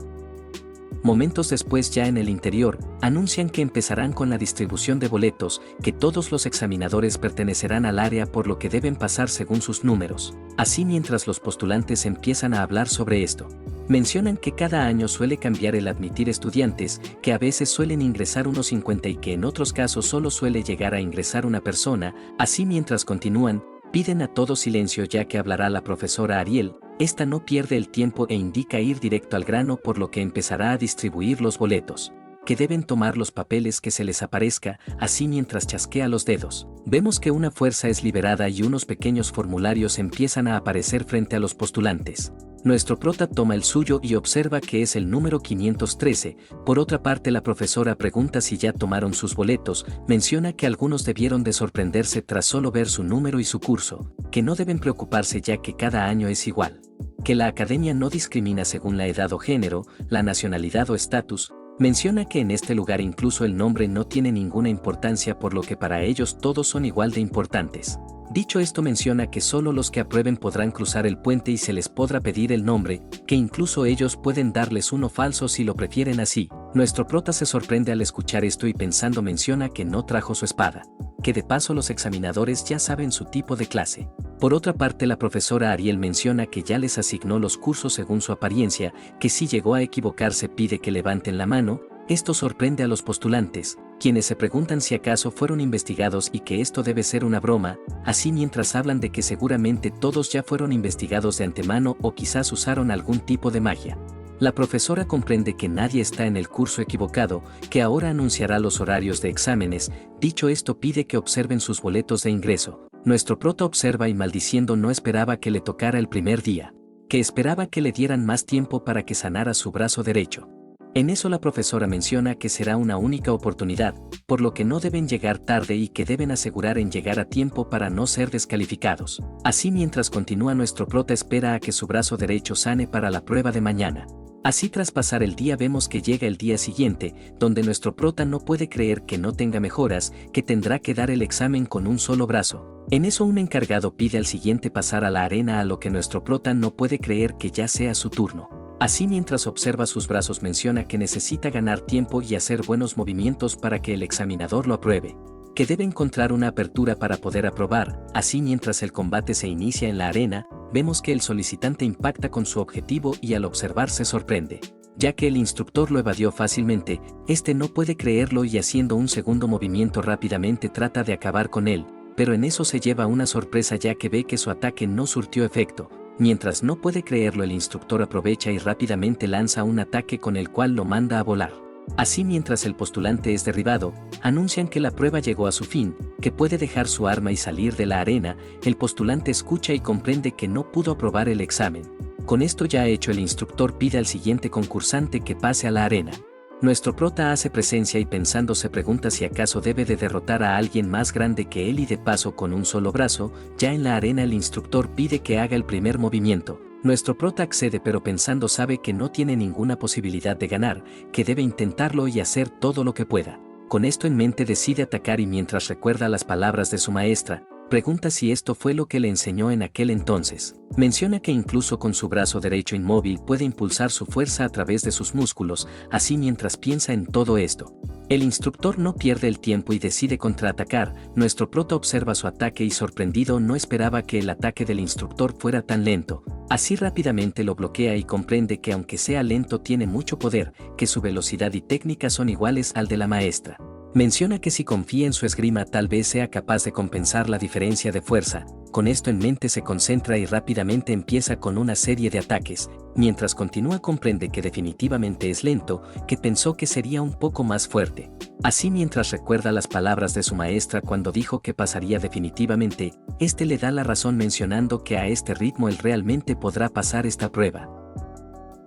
A: Momentos después, ya en el interior, anuncian que empezarán con la distribución de boletos, que todos los examinadores pertenecerán al área por lo que deben pasar según sus números. Así mientras los postulantes empiezan a hablar sobre esto, mencionan que cada año suele cambiar el admitir estudiantes, que a veces suelen ingresar unos 50 y que en otros casos solo suele llegar a ingresar una persona. Así mientras continúan, piden a todo silencio ya que hablará la profesora Ariel. Esta no pierde el tiempo e indica ir directo al grano por lo que empezará a distribuir los boletos, que deben tomar los papeles que se les aparezca. Así mientras chasquea los dedos, vemos que una fuerza es liberada y unos pequeños formularios empiezan a aparecer frente a los postulantes. Nuestro prota toma el suyo y observa que es el número 513. Por otra parte, la profesora pregunta si ya tomaron sus boletos. Menciona que algunos debieron de sorprenderse tras solo ver su número y su curso, que no deben preocuparse ya que cada año es igual. que la academia no discrimina según la edad o género, la nacionalidad o estatus. Menciona que en este lugar incluso el nombre no tiene ninguna importancia, por lo que para ellos todos son igual de importantes. Dicho esto, menciona que solo los que aprueben podrán cruzar el puente y se les podrá pedir el nombre, que incluso ellos pueden darles uno falso si lo prefieren así. Nuestro prota se sorprende al escuchar esto y pensando menciona que no trajo su espada, que de paso los examinadores ya saben su tipo de clase. Por otra parte, la profesora Ariel menciona que ya les asignó los cursos según su apariencia, que si llegó a equivocarse pide que levanten la mano. Esto sorprende a los postulantes, quienes se preguntan si acaso fueron investigados y que esto debe ser una broma, así mientras hablan de que seguramente todos ya fueron investigados de antemano o quizás usaron algún tipo de magia. La profesora comprende que nadie está en el curso equivocado, que ahora anunciará los horarios de exámenes. Dicho esto, pide que observen sus boletos de ingreso. Nuestro prota observa y maldiciendo no esperaba que le tocara el primer día, que esperaba que le dieran más tiempo para que sanara su brazo derecho. En eso la profesora menciona que será una única oportunidad, por lo que no deben llegar tarde y que deben asegurar en llegar a tiempo para no ser descalificados. Así mientras continúa, nuestro prota espera a que su brazo derecho sane para la prueba de mañana. Así tras pasar el día vemos que llega el día siguiente, donde nuestro prota no puede creer que no tenga mejoras, que tendrá que dar el examen con un solo brazo. En eso un encargado pide al siguiente pasar a la arena, a lo que nuestro prota no puede creer que ya sea su turno. Así mientras observa sus brazos menciona que necesita ganar tiempo y hacer buenos movimientos para que el examinador lo apruebe, que debe encontrar una apertura para poder aprobar. Así mientras el combate se inicia en la arena, vemos que el solicitante impacta con su objetivo y al observar se sorprende, ya que el instructor lo evadió fácilmente. Este no puede creerlo y haciendo un segundo movimiento rápidamente trata de acabar con él, pero en eso se lleva una sorpresa ya que ve que su ataque no surtió efecto. Mientras no puede creerlo, el instructor aprovecha y rápidamente lanza un ataque con el cual lo manda a volar. Así mientras el postulante es derribado, anuncian que la prueba llegó a su fin, que puede dejar su arma y salir de la arena. El postulante escucha y comprende que no pudo aprobar el examen. Con esto ya hecho, el instructor pide al siguiente concursante que pase a la arena. Nuestro prota hace presencia y pensando se pregunta si acaso debe de derrotar a alguien más grande que él y de paso con un solo brazo. Ya en la arena el instructor pide que haga el primer movimiento. Nuestro prota accede, pero pensando sabe que no tiene ninguna posibilidad de ganar, que debe intentarlo y hacer todo lo que pueda. Con esto en mente decide atacar y mientras recuerda las palabras de su maestra, pregunta si esto fue lo que le enseñó en aquel entonces. Menciona que incluso con su brazo derecho inmóvil puede impulsar su fuerza a través de sus músculos. Así mientras piensa en todo esto, el instructor no pierde el tiempo y decide contraatacar. Nuestro prota observa su ataque y sorprendido no esperaba que el ataque del instructor fuera tan lento. Así rápidamente lo bloquea y comprende que aunque sea lento tiene mucho poder, que su velocidad y técnica son iguales al de la maestra. Menciona que si confía en su esgrima tal vez sea capaz de compensar la diferencia de fuerza. Con esto en mente se concentra y rápidamente empieza con una serie de ataques. Mientras continúa comprende que definitivamente es lento, que pensó que sería un poco más fuerte. Así mientras recuerda las palabras de su maestra cuando dijo que pasaría definitivamente, este le da la razón mencionando que a este ritmo él realmente podrá pasar esta prueba.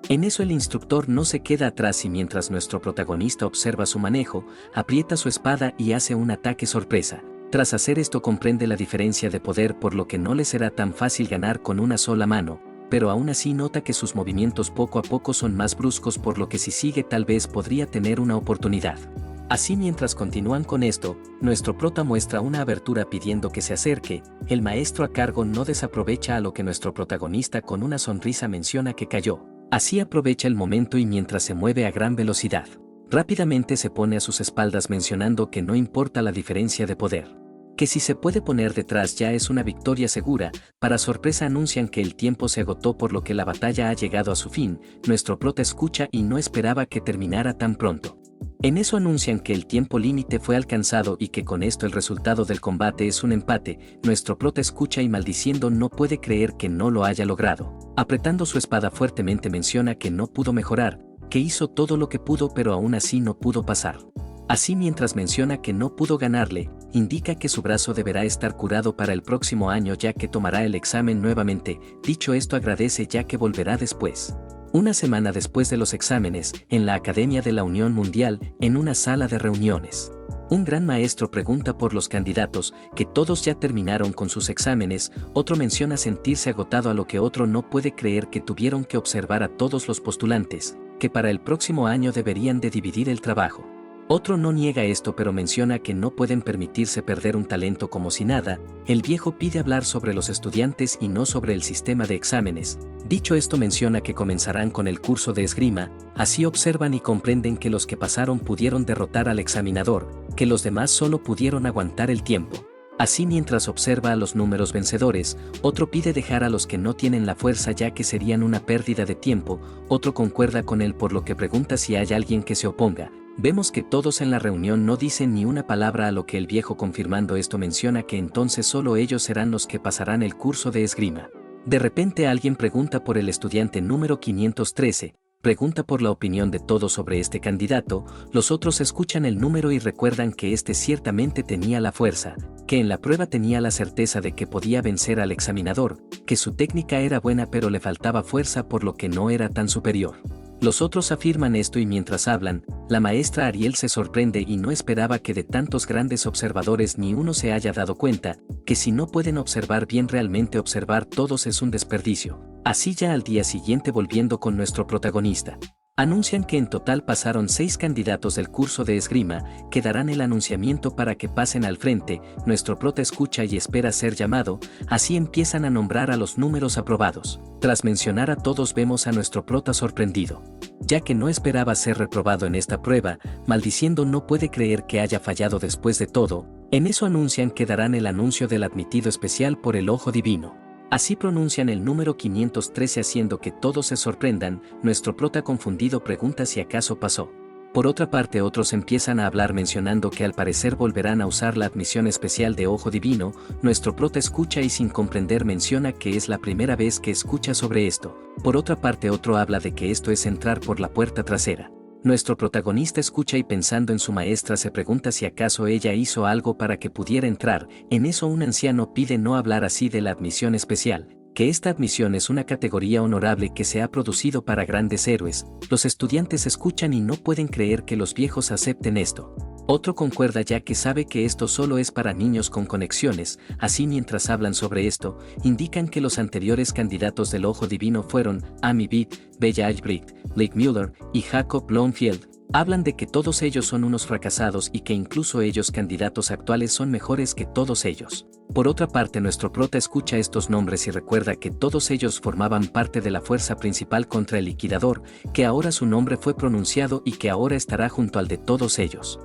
A: En eso el instructor no se queda atrás y mientras nuestro protagonista observa su manejo, aprieta su espada y hace un ataque sorpresa. Tras hacer esto comprende la diferencia de poder, por lo que no le será tan fácil ganar con una sola mano, pero aún así nota que sus movimientos poco a poco son más bruscos, por lo que si sigue tal vez podría tener una oportunidad. Así mientras continúan con esto, nuestro prota muestra una abertura pidiendo que se acerque. El maestro a cargo no desaprovecha, a lo que nuestro protagonista con una sonrisa menciona que cayó. Así aprovecha el momento y mientras se mueve a gran velocidad, rápidamente se pone a sus espaldas mencionando que no importa la diferencia de poder, que si se puede poner detrás ya es una victoria segura. Para sorpresa anuncian que el tiempo se agotó, por lo que la batalla ha llegado a su fin. Nuestro prota escucha y no esperaba que terminara tan pronto. En eso anuncian que el tiempo límite fue alcanzado y que con esto el resultado del combate es un empate. Nuestro prota escucha y maldiciendo no puede creer que no lo haya logrado. Apretando su espada fuertemente menciona que no pudo mejorar, que hizo todo lo que pudo pero aún así no pudo pasar. Así mientras menciona que no pudo ganarle, indica que su brazo deberá estar curado para el próximo año ya que tomará el examen nuevamente. Dicho esto agradece ya que volverá después. Una semana después de los exámenes, en la Academia de la Unión Mundial, en una sala de reuniones. Un gran maestro pregunta por los candidatos, que todos ya terminaron con sus exámenes, otro menciona sentirse agotado a lo que otro no puede creer que tuvieron que observar a todos los postulantes, que para el próximo año deberían de dividir el trabajo. Otro no niega esto pero menciona que no pueden permitirse perder un talento como si nada. El viejo pide hablar sobre los estudiantes y no sobre el sistema de exámenes. Dicho esto menciona que comenzarán con el curso de esgrima, así observan y comprenden que los que pasaron pudieron derrotar al examinador, que los demás solo pudieron aguantar el tiempo. Así mientras observa a los números vencedores, otro pide dejar a los que no tienen la fuerza ya que serían una pérdida de tiempo, otro concuerda con él por lo que pregunta si hay alguien que se oponga. Vemos que todos en la reunión no dicen ni una palabra a lo que el viejo confirmando esto menciona que entonces solo ellos serán los que pasarán el curso de esgrima. De repente alguien pregunta por el estudiante número 513, pregunta por la opinión de todos sobre este candidato, los otros escuchan el número y recuerdan que este ciertamente tenía la fuerza, que en la prueba tenía la certeza de que podía vencer al examinador, que su técnica era buena pero le faltaba fuerza por lo que no era tan superior. Los otros afirman esto y mientras hablan, la maestra Ariel se sorprende y no esperaba que de tantos grandes observadores ni uno se haya dado cuenta, que si no pueden observar bien realmente observar todos es un desperdicio. Así ya al día siguiente volviendo con nuestro protagonista. Anuncian que en total pasaron 6 candidatos del curso de esgrima, que darán el anunciamiento para que pasen al frente, nuestro prota escucha y espera ser llamado, así empiezan a nombrar a los números aprobados. Tras mencionar a todos vemos a nuestro prota sorprendido, ya que no esperaba ser reprobado en esta prueba, maldiciendo no puede creer que haya fallado después de todo, en eso anuncian que darán el anuncio del admitido especial por el ojo divino. Así pronuncian el número 513 haciendo que todos se sorprendan, nuestro prota confundido pregunta si acaso pasó. Por otra parte otros empiezan a hablar mencionando que al parecer volverán a usar la admisión especial de ojo divino, nuestro prota escucha y sin comprender menciona que es la primera vez que escucha sobre esto. Por otra parte otro habla de que esto es entrar por la puerta trasera. Nuestro protagonista escucha y pensando en su maestra se pregunta si acaso ella hizo algo para que pudiera entrar, en eso un anciano pide no hablar así de la admisión especial, que esta admisión es una categoría honorable que se ha producido para grandes héroes. Los estudiantes escuchan y no pueden creer que los viejos acepten esto. Otro concuerda ya que sabe que esto solo es para niños con conexiones, así mientras hablan sobre esto, indican que los anteriores candidatos del ojo divino fueron Amy Beth, Bella Albrecht, Blake Mueller y Jacob Bloomfield. Hablan de que todos ellos son unos fracasados y que incluso ellos candidatos actuales son mejores que todos ellos. Por otra parte nuestro prota escucha estos nombres y recuerda que todos ellos formaban parte de la fuerza principal contra el liquidador, que ahora su nombre fue pronunciado y que ahora estará junto al de todos ellos.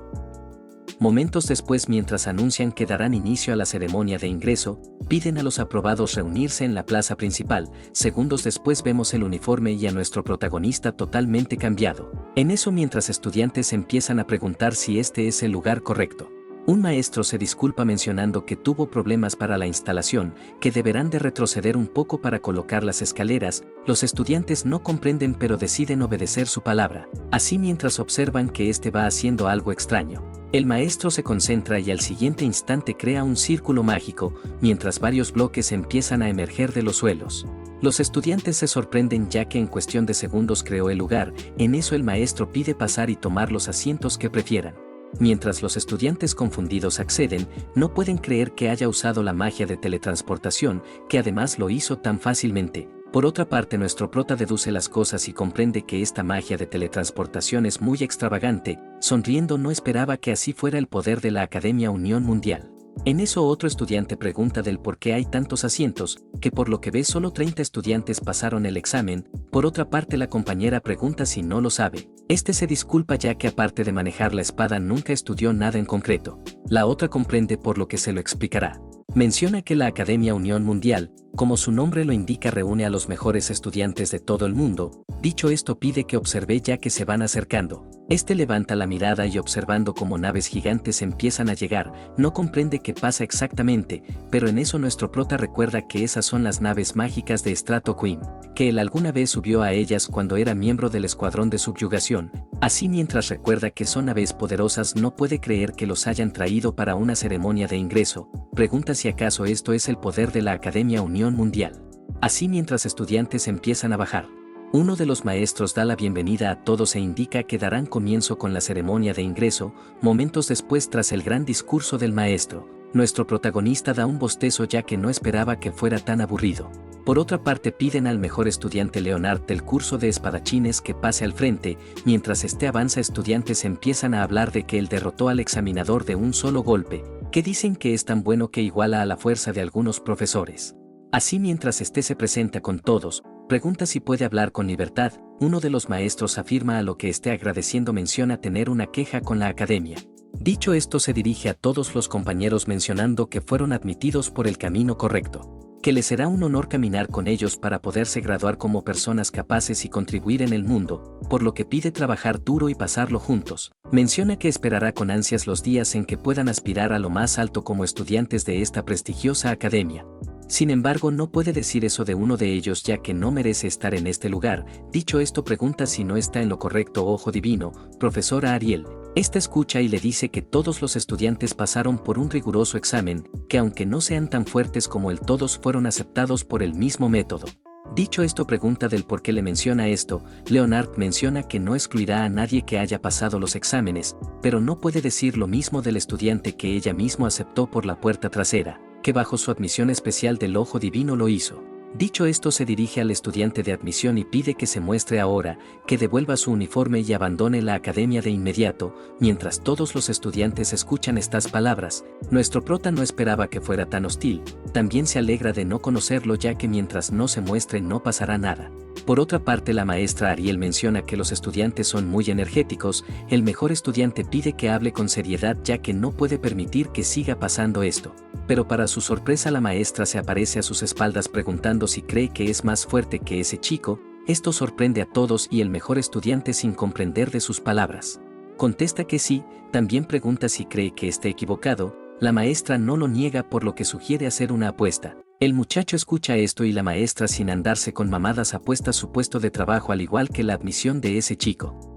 A: Momentos después mientras anuncian que darán inicio a la ceremonia de ingreso, piden a los aprobados reunirse en la plaza principal, segundos después vemos el uniforme y a nuestro protagonista totalmente cambiado. En eso mientras estudiantes empiezan a preguntar si este es el lugar correcto. Un maestro se disculpa mencionando que tuvo problemas para la instalación, que deberán de retroceder un poco para colocar las escaleras, los estudiantes no comprenden pero deciden obedecer su palabra, así mientras observan que este va haciendo algo extraño. El maestro se concentra y al siguiente instante crea un círculo mágico, mientras varios bloques empiezan a emerger de los suelos. Los estudiantes se sorprenden ya que en cuestión de segundos creó el lugar, en eso el maestro pide pasar y tomar los asientos que prefieran. Mientras los estudiantes confundidos acceden, no pueden creer que haya usado la magia de teletransportación, que además lo hizo tan fácilmente. Por otra parte nuestro prota deduce las cosas y comprende que esta magia de teletransportación es muy extravagante, sonriendo no esperaba que así fuera el poder de la Academia Unión Mundial. En eso otro estudiante pregunta del por qué hay tantos asientos, que por lo que ve solo 30 estudiantes pasaron el examen. Por otra parte la compañera pregunta si no lo sabe. Este se disculpa ya que aparte de manejar la espada nunca estudió nada en concreto. La otra comprende por lo que se lo explicará. Menciona que la Academia Unión Mundial, como su nombre lo indica, reúne a los mejores estudiantes de todo el mundo. Dicho esto pide que observe ya que se van acercando. Este levanta la mirada y observando cómo naves gigantes empiezan a llegar, no comprende qué pasa exactamente, pero en eso nuestro prota recuerda que esas son las naves mágicas de Strato Queen, que él alguna vez subió a ellas cuando era miembro del escuadrón de subyugación. Así mientras recuerda que son naves poderosas no puede creer que los hayan traído para una ceremonia de ingreso, pregunta si acaso esto es el poder de la Academia Unión Mundial. Así mientras estudiantes empiezan a bajar. Uno de los maestros da la bienvenida a todos e indica que darán comienzo con la ceremonia de ingreso. Momentos después, tras el gran discurso del maestro, nuestro protagonista da un bostezo ya que no esperaba que fuera tan aburrido. Por otra parte, piden al mejor estudiante Leonard del curso de espadachines que pase al frente. Mientras este avanza, estudiantes empiezan a hablar de que él derrotó al examinador de un solo golpe, que dicen que es tan bueno que iguala a la fuerza de algunos profesores. Así, mientras este se presenta con todos, pregunta si puede hablar con libertad. Uno de los maestros afirma, a lo que esté agradeciendo menciona tener una queja con la academia. Dicho esto, se dirige a todos los compañeros mencionando que fueron admitidos por el camino correcto, que les será un honor caminar con ellos para poderse graduar como personas capaces y contribuir en el mundo, por lo que pide trabajar duro y pasarlo juntos. Menciona que esperará con ansias los días en que puedan aspirar a lo más alto como estudiantes de esta prestigiosa academia. Sin embargo, no puede decir eso de uno de ellos ya que no merece estar en este lugar. Dicho esto, pregunta si no está en lo correcto. Ojo divino, profesora Ariel. Esta escucha y le dice que todos los estudiantes pasaron por un riguroso examen, que aunque no sean tan fuertes como él, todos fueron aceptados por el mismo método. Dicho esto, pregunta del por qué le menciona esto. Leonard menciona que no excluirá a nadie que haya pasado los exámenes, pero no puede decir lo mismo del estudiante que ella mismo aceptó por la puerta trasera, que bajo su admisión especial del ojo divino lo hizo. Dicho esto, se dirige al estudiante de admisión y pide que se muestre ahora, que devuelva su uniforme y abandone la academia de inmediato. Mientras todos los estudiantes escuchan estas palabras, nuestro prota no esperaba que fuera tan hostil. También se alegra de no conocerlo ya que mientras no se muestre no pasará nada. Por otra parte, la maestra Ariel menciona que los estudiantes son muy energéticos. El mejor estudiante pide que hable con seriedad ya que no puede permitir que siga pasando esto. Pero para su sorpresa, la maestra se aparece a sus espaldas preguntando si cree que es más fuerte que ese chico. Esto sorprende a todos y el mejor estudiante, sin comprender de sus palabras, contesta que sí. También pregunta si cree que esté equivocado. La maestra no lo niega, por lo que sugiere hacer una apuesta. El muchacho escucha esto y la maestra, sin andarse con mamadas, apuesta su puesto de trabajo al igual que la admisión de ese chico.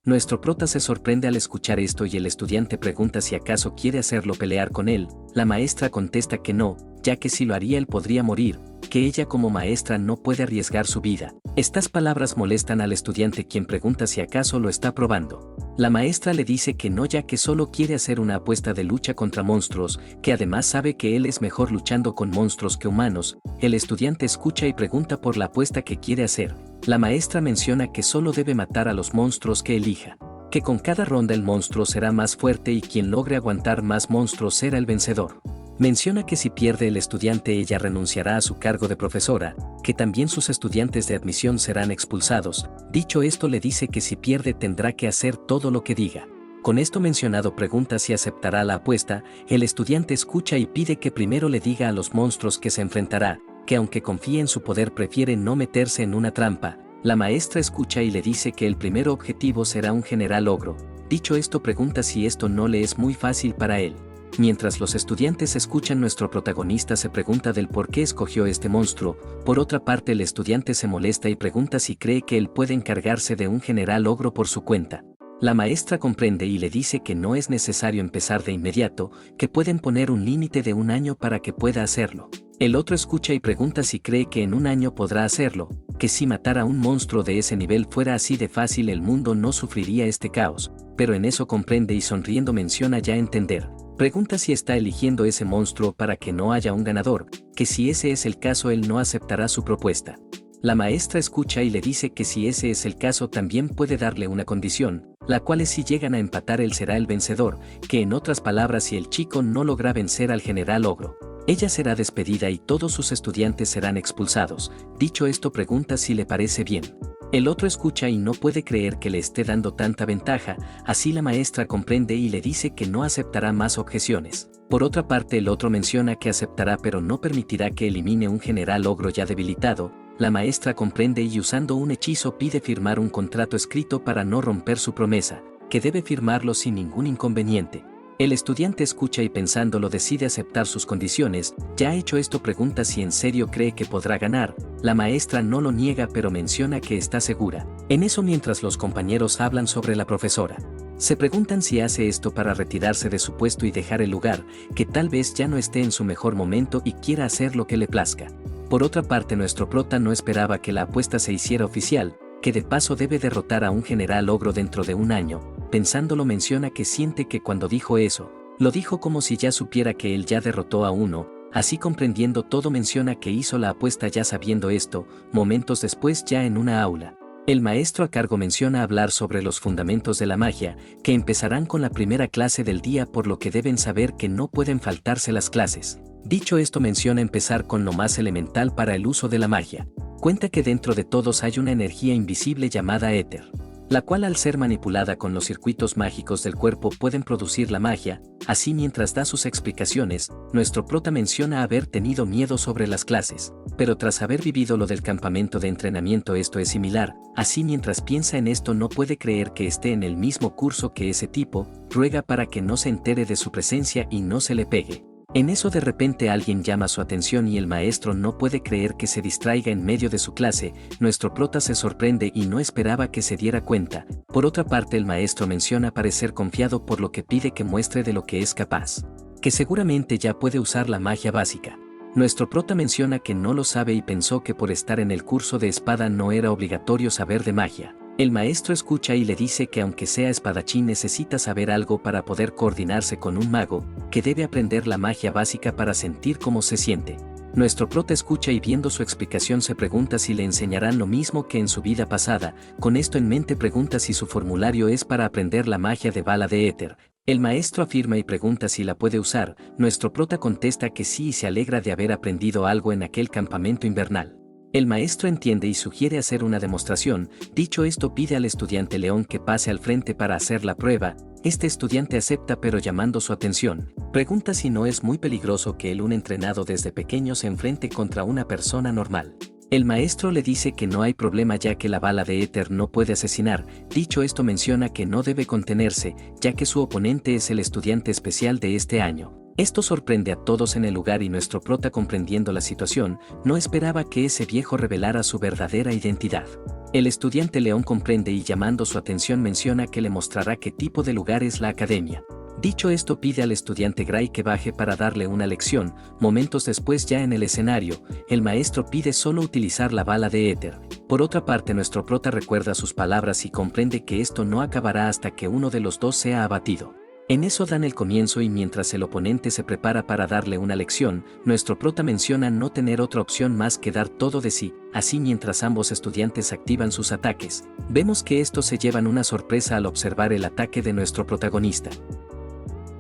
A: Nuestro prota se sorprende al escuchar esto y el estudiante pregunta si acaso quiere hacerlo pelear con él. La maestra contesta que no, ya que si lo haría él podría morir, que ella como maestra no puede arriesgar su vida. Estas palabras molestan al estudiante, quien pregunta si acaso lo está probando. La maestra le dice que no, ya que solo quiere hacer una apuesta de lucha contra monstruos, que además sabe que él es mejor luchando con monstruos que humanos. El estudiante escucha y pregunta por la apuesta que quiere hacer. La maestra menciona que solo debe matar a los monstruos que elija, que con cada ronda el monstruo será más fuerte y quien logre aguantar más monstruos será el vencedor. Menciona que si pierde el estudiante, ella renunciará a su cargo de profesora, que también sus estudiantes de admisión serán expulsados. Dicho esto, le dice que si pierde tendrá que hacer todo lo que diga. Con esto mencionado, pregunta si aceptará la apuesta. El estudiante escucha y pide que primero le diga a los monstruos que se enfrentará, que aunque confíe en su poder prefiere no meterse en una trampa. La maestra escucha y le dice que el primer objetivo será un general ogro. Dicho esto, pregunta si esto no le es muy fácil para él. Mientras los estudiantes escuchan, nuestro protagonista se pregunta del por qué escogió este monstruo. Por otra parte, el estudiante se molesta y pregunta si cree que él puede encargarse de un general ogro por su cuenta. La maestra comprende y le dice que no es necesario empezar de inmediato, que pueden poner un límite de 1 año para que pueda hacerlo. El otro escucha y pregunta si cree que en 1 año podrá hacerlo, que si matar a un monstruo de ese nivel fuera así de fácil el mundo no sufriría este caos, pero en eso comprende y sonriendo menciona ya entender. Pregunta si está eligiendo ese monstruo para que no haya un ganador, que si ese es el caso él no aceptará su propuesta. La maestra escucha y le dice que si ese es el caso también puede darle una condición, la cual es si llegan a empatar él será el vencedor, que en otras palabras si el chico no logra vencer al general ogro, ella será despedida y todos sus estudiantes serán expulsados. Dicho esto, pregunta si le parece bien. El otro escucha y no puede creer que le esté dando tanta ventaja. Así la maestra comprende y le dice que no aceptará más objeciones. Por otra parte, el otro menciona que aceptará pero no permitirá que elimine un general ogro ya debilitado. La maestra comprende y usando un hechizo pide firmar un contrato escrito para no romper su promesa, que debe firmarlo sin ningún inconveniente. El estudiante escucha y pensándolo decide aceptar sus condiciones. Ya hecho esto, pregunta si en serio cree que podrá ganar. La maestra no lo niega pero menciona que está segura. En eso, mientras los compañeros hablan sobre la profesora, se preguntan si hace esto para retirarse de su puesto y dejar el lugar, que tal vez ya no esté en su mejor momento y quiera hacer lo que le plazca. Por otra parte, nuestro prota no esperaba que la apuesta se hiciera oficial, que de paso debe derrotar a un general ogro dentro de un año. Pensándolo, menciona que siente que cuando dijo eso, lo dijo como si ya supiera que él ya derrotó a uno. Así, comprendiendo todo, menciona que hizo la apuesta ya sabiendo esto. Momentos después, ya en una aula, el maestro a cargo menciona hablar sobre los fundamentos de la magia, que empezarán con la primera clase del día, por lo que deben saber que no pueden faltarse las clases. Dicho esto, menciona empezar con lo más elemental para el uso de la magia. Cuenta que dentro de todos hay una energía invisible llamada éter, la cual, al ser manipulada con los circuitos mágicos del cuerpo, pueden producir la magia. Así, mientras da sus explicaciones, nuestro prota menciona haber tenido miedo sobre las clases, pero tras haber vivido lo del campamento de entrenamiento esto es similar. Así, mientras piensa en esto, no puede creer que esté en el mismo curso que ese tipo. Ruega para que no se entere de su presencia y no se le pegue. En eso, de repente alguien llama su atención y el maestro no puede creer que se distraiga en medio de su clase. Nuestro prota se sorprende y no esperaba que se diera cuenta. Por otra parte, el maestro menciona parecer confiado, por lo que pide que muestre de lo que es capaz, que seguramente ya puede usar la magia básica. Nuestro prota menciona que no lo sabe y pensó que por estar en el curso de espada no era obligatorio saber de magia. El maestro escucha y le dice que aunque sea espadachín necesita saber algo para poder coordinarse con un mago, que debe aprender la magia básica para sentir cómo se siente. Nuestro prota escucha y, viendo su explicación, se pregunta si le enseñarán lo mismo que en su vida pasada. Con esto en mente, pregunta si su formulario es para aprender la magia de bala de éter. El maestro afirma y pregunta si la puede usar. Nuestro prota contesta que sí y se alegra de haber aprendido algo en aquel campamento invernal. El maestro entiende y sugiere hacer una demostración. Dicho esto, pide al estudiante León que pase al frente para hacer la prueba. Este estudiante acepta, pero llamando su atención, pregunta si no es muy peligroso que él, un entrenado desde pequeño, se enfrente contra una persona normal. El maestro le dice que no hay problema, ya que la bala de éter no puede asesinar. Dicho esto, menciona que no debe contenerse, ya que su oponente es el estudiante especial de este año. Esto sorprende a todos en el lugar y nuestro prota, comprendiendo la situación, no esperaba que ese viejo revelara su verdadera identidad. El estudiante León comprende y, llamando su atención, menciona que le mostrará qué tipo de lugar es la academia. Dicho esto, pide al estudiante Gray que baje para darle una lección. Momentos después, ya en el escenario, el maestro pide solo utilizar la bala de éter. Por otra parte, nuestro prota recuerda sus palabras y comprende que esto no acabará hasta que uno de los dos sea abatido. En eso dan el comienzo y mientras el oponente se prepara para darle una lección, nuestro prota menciona no tener otra opción más que dar todo de sí. Así, mientras ambos estudiantes activan sus ataques, vemos que estos se llevan una sorpresa al observar el ataque de nuestro protagonista.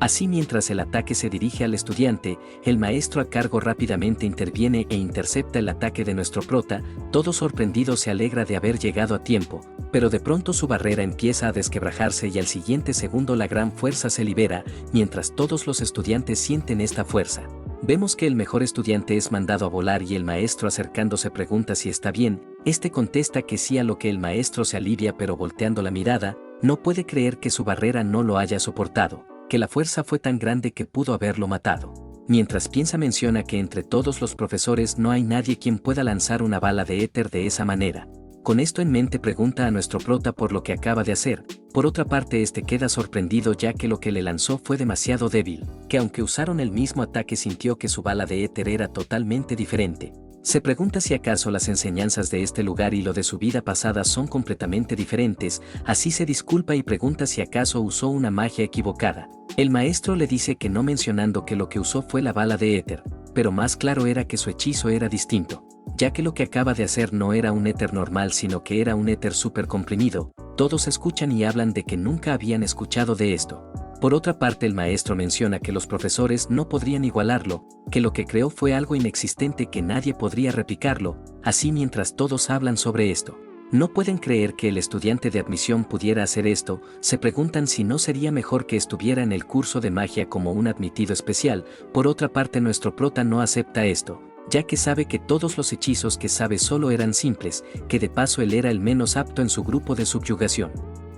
A: Así, mientras el ataque se dirige al estudiante, el maestro a cargo rápidamente interviene e intercepta el ataque de nuestro prota. Todo sorprendido se alegra de haber llegado a tiempo, pero de pronto su barrera empieza a desquebrajarse y al siguiente segundo la gran fuerza se libera. Mientras todos los estudiantes sienten esta fuerza, vemos que el mejor estudiante es mandado a volar y el maestro, acercándose, pregunta si está bien. Este contesta que sí, a lo que el maestro se alivia, pero volteando la mirada, no puede creer que su barrera no lo haya soportado, que la fuerza fue tan grande que pudo haberlo matado. Mientras piensa, menciona que entre todos los profesores no hay nadie quien pueda lanzar una bala de éter de esa manera. Con esto en mente, pregunta a nuestro prota por lo que acaba de hacer. Por otra parte, este queda sorprendido, ya que lo que le lanzó fue demasiado débil, que aunque usaron el mismo ataque, sintió que su bala de éter era totalmente diferente. Se pregunta si acaso las enseñanzas de este lugar y lo de su vida pasada son completamente diferentes. Así se disculpa y pregunta si acaso usó una magia equivocada. El maestro le dice que no, mencionando que lo que usó fue la bala de éter, pero más claro era que su hechizo era distinto, ya que lo que acaba de hacer no era un éter normal, sino que era un éter súper comprimido. Todos escuchan y hablan de que nunca habían escuchado de esto. Por otra parte, el maestro menciona que los profesores no podrían igualarlo, que lo que creó fue algo inexistente, que nadie podría replicarlo. Así, mientras todos hablan sobre esto, no pueden creer que el estudiante de admisión pudiera hacer esto. Se preguntan si no sería mejor que estuviera en el curso de magia como un admitido especial. Por otra parte, nuestro prota no acepta esto, ya que sabe que todos los hechizos que sabe solo eran simples, que de paso él era el menos apto en su grupo de subyugación.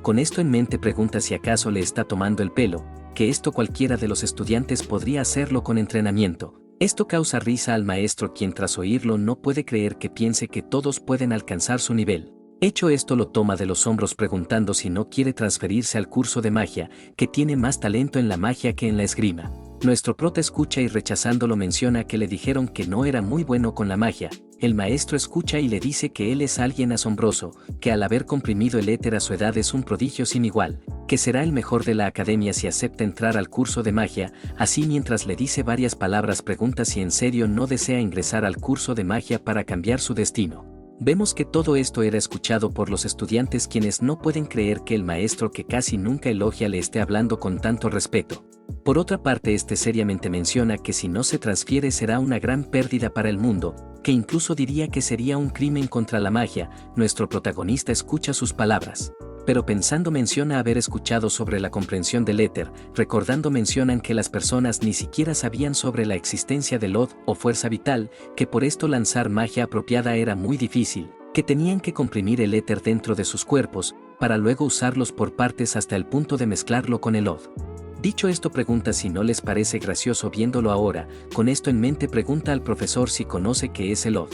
A: Con esto en mente, pregunta si acaso le está tomando el pelo, que esto cualquiera de los estudiantes podría hacerlo con entrenamiento. Esto causa risa al maestro, quien tras oírlo no puede creer que piense que todos pueden alcanzar su nivel. Hecho esto, lo toma de los hombros preguntando si no quiere transferirse al curso de magia, que tiene más talento en la magia que en la esgrima. Nuestro prota escucha y, rechazándolo, menciona que le dijeron que no era muy bueno con la magia. El maestro escucha y le dice que él es alguien asombroso, que al haber comprimido el éter a su edad es un prodigio sin igual, que será el mejor de la academia si acepta entrar al curso de magia. Así, mientras le dice varias palabras, pregunta si en serio no desea ingresar al curso de magia para cambiar su destino. Vemos que todo esto era escuchado por los estudiantes, quienes no pueden creer que el maestro, que casi nunca elogia, le esté hablando con tanto respeto. Por otra parte, seriamente menciona que si no se transfiere será una gran pérdida para el mundo, que incluso diría que sería un crimen contra la magia. Nuestro protagonista escucha sus palabras, pero pensando menciona haber escuchado sobre la comprensión del éter. Recordando mencionan que las personas ni siquiera sabían sobre la existencia del Od o fuerza vital, que por esto lanzar magia apropiada era muy difícil, que tenían que comprimir el éter dentro de sus cuerpos, para luego usarlos por partes hasta el punto de mezclarlo con el Od. Dicho esto, pregunta si no les parece gracioso viéndolo ahora. Con esto en mente, pregunta al profesor si conoce qué es el Od.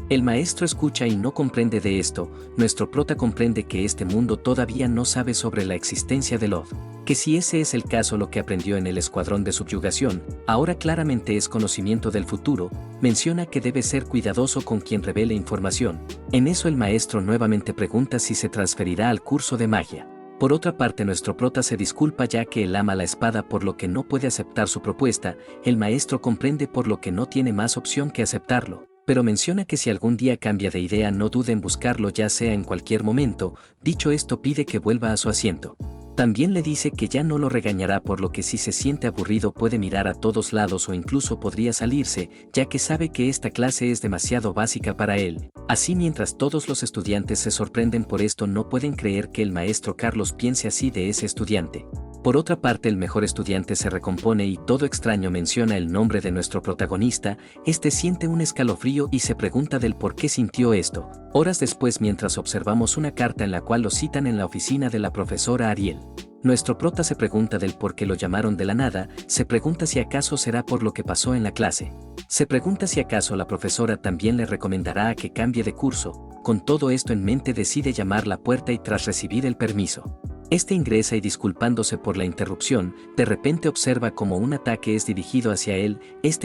A: El maestro escucha y no comprende de esto. Nuestro prota comprende que este mundo todavía no sabe sobre la existencia del Od, que si ese es el caso, lo que aprendió en el escuadrón de subyugación ahora claramente es conocimiento del futuro. Menciona que debe ser cuidadoso con quien revele información. En eso el maestro nuevamente pregunta si se transferirá al curso de magia. Por otra parte, nuestro prota se disculpa ya que él ama la espada, por lo que no puede aceptar su propuesta. El maestro comprende, por lo que no tiene más opción que aceptarlo, pero menciona que si algún día cambia de idea no dude en buscarlo, ya sea en cualquier momento. Dicho esto, pide que vuelva a su asiento. También le dice que ya no lo regañará, por lo que si se siente aburrido puede mirar a todos lados o incluso podría salirse, ya que sabe que esta clase es demasiado básica para él. Así, mientras todos los estudiantes se sorprenden por esto, no pueden creer que el maestro Carlos piense así de ese estudiante. Por otra parte, el mejor estudiante se recompone y, todo extraño, menciona el nombre de nuestro protagonista. Siente un escalofrío y se pregunta del por qué sintió esto. Horas después, mientras observamos una carta en la cual lo citan en la oficina de la profesora Ariel, nuestro prota se pregunta del por qué lo llamaron de la nada. Se pregunta si acaso será por lo que pasó en la clase. Se pregunta si acaso la profesora también le recomendará a que cambie de curso. Con todo esto en mente, decide llamar a la puerta y, tras recibir el permiso, ingresa y, disculpándose por la interrupción, de repente observa como un ataque es dirigido hacia él.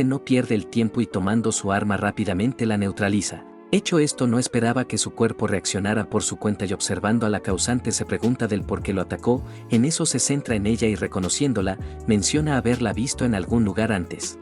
A: No pierde el tiempo y, tomando su arma rápidamente, la neutraliza. Hecho esto, no esperaba que su cuerpo reaccionara por su cuenta y, observando a la causante, se pregunta del por qué lo atacó. En eso se centra en ella y, reconociéndola, menciona haberla visto en algún lugar antes.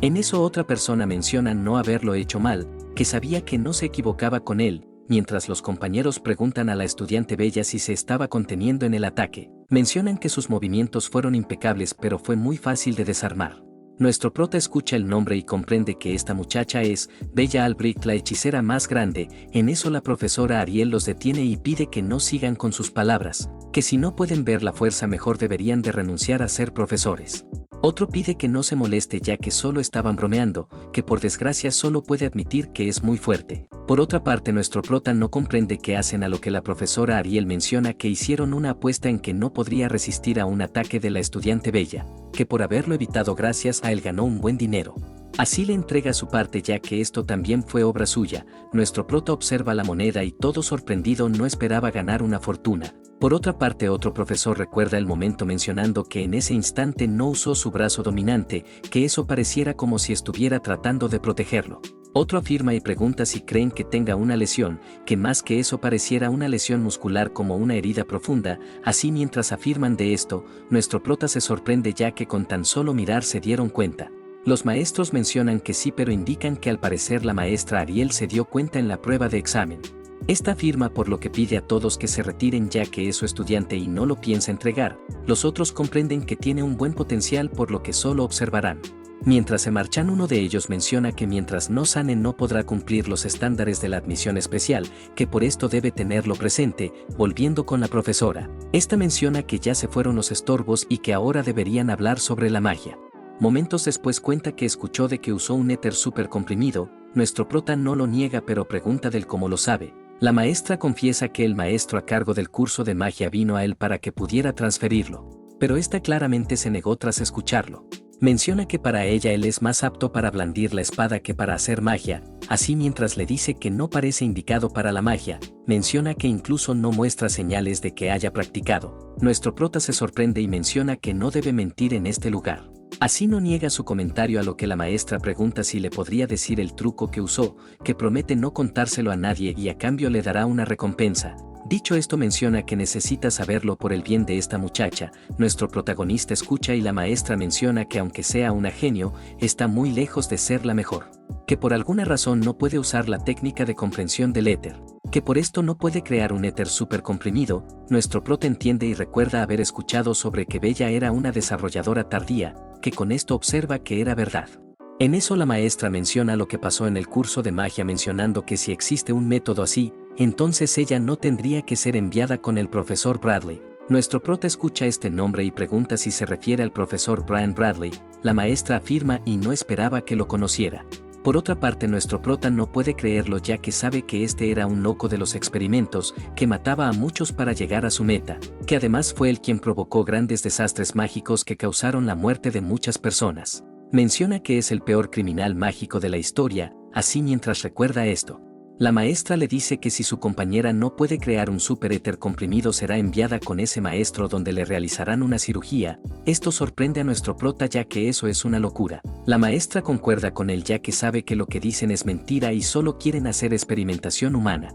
A: En eso otra persona menciona no haberlo hecho mal, que sabía que no se equivocaba con él. Mientras los compañeros preguntan a la estudiante Bella si se estaba conteniendo en el ataque, mencionan que sus movimientos fueron impecables, pero fue muy fácil de desarmar. Nuestro prota escucha el nombre y comprende que esta muchacha es Bella Albrecht, la hechicera más grande. En eso la profesora Ariel los detiene y pide que no sigan con sus palabras, que si no pueden ver la fuerza mejor deberían de renunciar a ser profesores. Otro pide que no se moleste ya que solo estaban bromeando, que por desgracia solo puede admitir que es muy fuerte. Por otra parte, nuestro prota no comprende qué hacen, a lo que la profesora Ariel menciona que hicieron una apuesta en que no podría resistir a un ataque de la estudiante Bella, que por haberlo evitado gracias a él ganó un buen dinero. Así le entrega su parte, ya que esto también fue obra suya. Nuestro prota observa la moneda y, todo sorprendido, no esperaba ganar una fortuna. Por otra parte, otro profesor recuerda el momento mencionando que en ese instante no usó su brazo dominante, que eso pareciera como si estuviera tratando de protegerlo. Otro afirma y pregunta si creen que tenga una lesión, que más que eso pareciera una lesión muscular, como una herida profunda. Así, mientras afirman de esto, nuestro prota se sorprende ya que con tan solo mirar se dieron cuenta. Los maestros mencionan que sí, pero indican que al parecer la maestra Ariel se dio cuenta en la prueba de examen. Esta afirma, por lo que pide a todos que se retiren ya que es su estudiante y no lo piensa entregar. Los otros comprenden que tiene un buen potencial, por lo que solo observarán. Mientras se marchan, uno de ellos menciona que mientras no sane no podrá cumplir los estándares de la admisión especial, que por esto debe tenerlo presente. Volviendo con la profesora, esta menciona que ya se fueron los estorbos y que ahora deberían hablar sobre la magia. Momentos después cuenta que escuchó de que usó un éter súper comprimido. Nuestro prota no lo niega, pero pregunta del cómo lo sabe. La maestra confiesa que el maestro a cargo del curso de magia vino a él para que pudiera transferirlo, pero esta claramente se negó tras escucharlo. Menciona que para ella él es más apto para blandir la espada que para hacer magia. Así, mientras le dice que no parece indicado para la magia, menciona que incluso no muestra señales de que haya practicado. Nuestro prota se sorprende y menciona que no debe mentir en este lugar. Así no niega su comentario, a lo que la maestra pregunta si le podría decir el truco que usó, que promete no contárselo a nadie y a cambio le dará una recompensa. Dicho esto, menciona que necesita saberlo por el bien de esta muchacha. Nuestro protagonista escucha y la maestra menciona que aunque sea una genio, está muy lejos de ser la mejor. Que por alguna razón no puede usar la técnica de comprensión del éter. Que por esto no puede crear un éter súper comprimido. Nuestro prota entiende y recuerda haber escuchado sobre que Bella era una desarrolladora tardía, que con esto observa que era verdad. En eso la maestra menciona lo que pasó en el curso de magia, mencionando que si existe un método así, entonces ella no tendría que ser enviada con el profesor Bradley. Nuestro prota escucha este nombre y pregunta si se refiere al profesor Brian Bradley. La maestra afirma y no esperaba que lo conociera. Por otra parte, nuestro prota no puede creerlo, ya que sabe que este era un loco de los experimentos, que mataba a muchos para llegar a su meta, que además fue el quien provocó grandes desastres mágicos que causaron la muerte de muchas personas. Menciona que es el peor criminal mágico de la historia. Así, mientras recuerda esto, la maestra le dice que si su compañera no puede crear un superéter comprimido, será enviada con ese maestro donde le realizarán una cirugía. Esto sorprende a nuestro prota, ya que eso es una locura. La maestra concuerda con él, ya que sabe que lo que dicen es mentira y solo quieren hacer experimentación humana.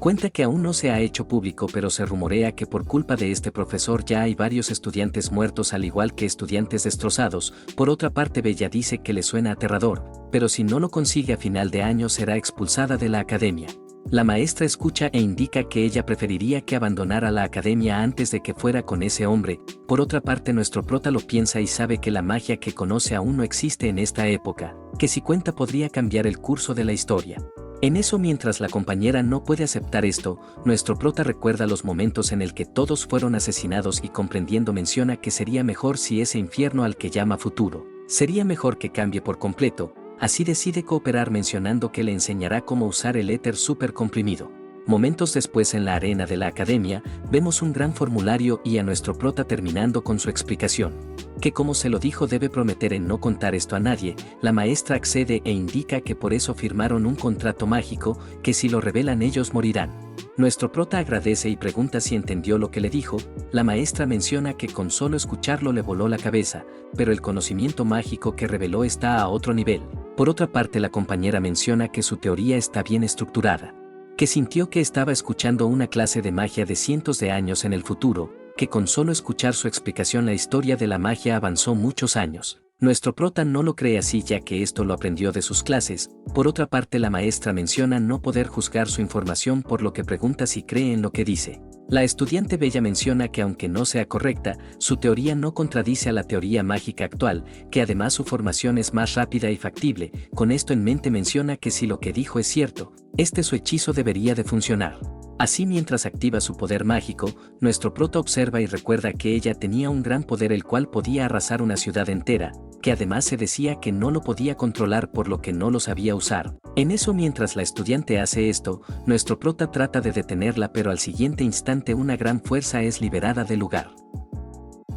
A: Cuenta que aún no se ha hecho público, pero se rumorea que por culpa de este profesor ya hay varios estudiantes muertos, al igual que estudiantes destrozados. Por otra parte, Bella dice que le suena aterrador, pero si no lo consigue a final de año será expulsada de la academia. La maestra escucha e indica que ella preferiría que abandonara la academia antes de que fuera con ese hombre. Por otra parte, nuestro prota lo piensa y sabe que la magia que conoce aún no existe en esta época, que si cuenta podría cambiar el curso de la historia. En eso, mientras la compañera no puede aceptar esto, nuestro prota recuerda los momentos en el que todos fueron asesinados y, comprendiendo, menciona que sería mejor si ese infierno al que llama futuro, sería mejor que cambie por completo. Así decide cooperar, mencionando que le enseñará cómo usar el éter súper comprimido. Momentos después, en la arena de la academia, vemos un gran formulario y a nuestro prota terminando con su explicación. Que como se lo dijo, debe prometer en no contar esto a nadie. La maestra accede e indica que por eso firmaron un contrato mágico, que si lo revelan ellos morirán. Nuestro prota agradece y pregunta si entendió lo que le dijo. La maestra menciona que con solo escucharlo le voló la cabeza, pero el conocimiento mágico que reveló está a otro nivel. Por otra parte, la compañera menciona que su teoría está bien estructurada, que sintió que estaba escuchando una clase de magia de cientos de años en el futuro, que con solo escuchar su explicación la historia de la magia avanzó muchos años. Nuestro prota no lo cree así, ya que esto lo aprendió de sus clases. Por otra parte, la maestra menciona no poder juzgar su información, por lo que pregunta si cree en lo que dice. La estudiante Bella menciona que aunque no sea correcta, su teoría no contradice a la teoría mágica actual, que además su formación es más rápida y factible. Con esto en mente, menciona que si lo que dijo es cierto, su hechizo debería de funcionar. Así, mientras activa su poder mágico, nuestro prota observa y recuerda que ella tenía un gran poder el cual podía arrasar una ciudad entera, que además se decía que no lo podía controlar, por lo que no lo sabía usar. En eso, mientras la estudiante hace esto, nuestro prota trata de detenerla, pero al siguiente instante una gran fuerza es liberada del lugar.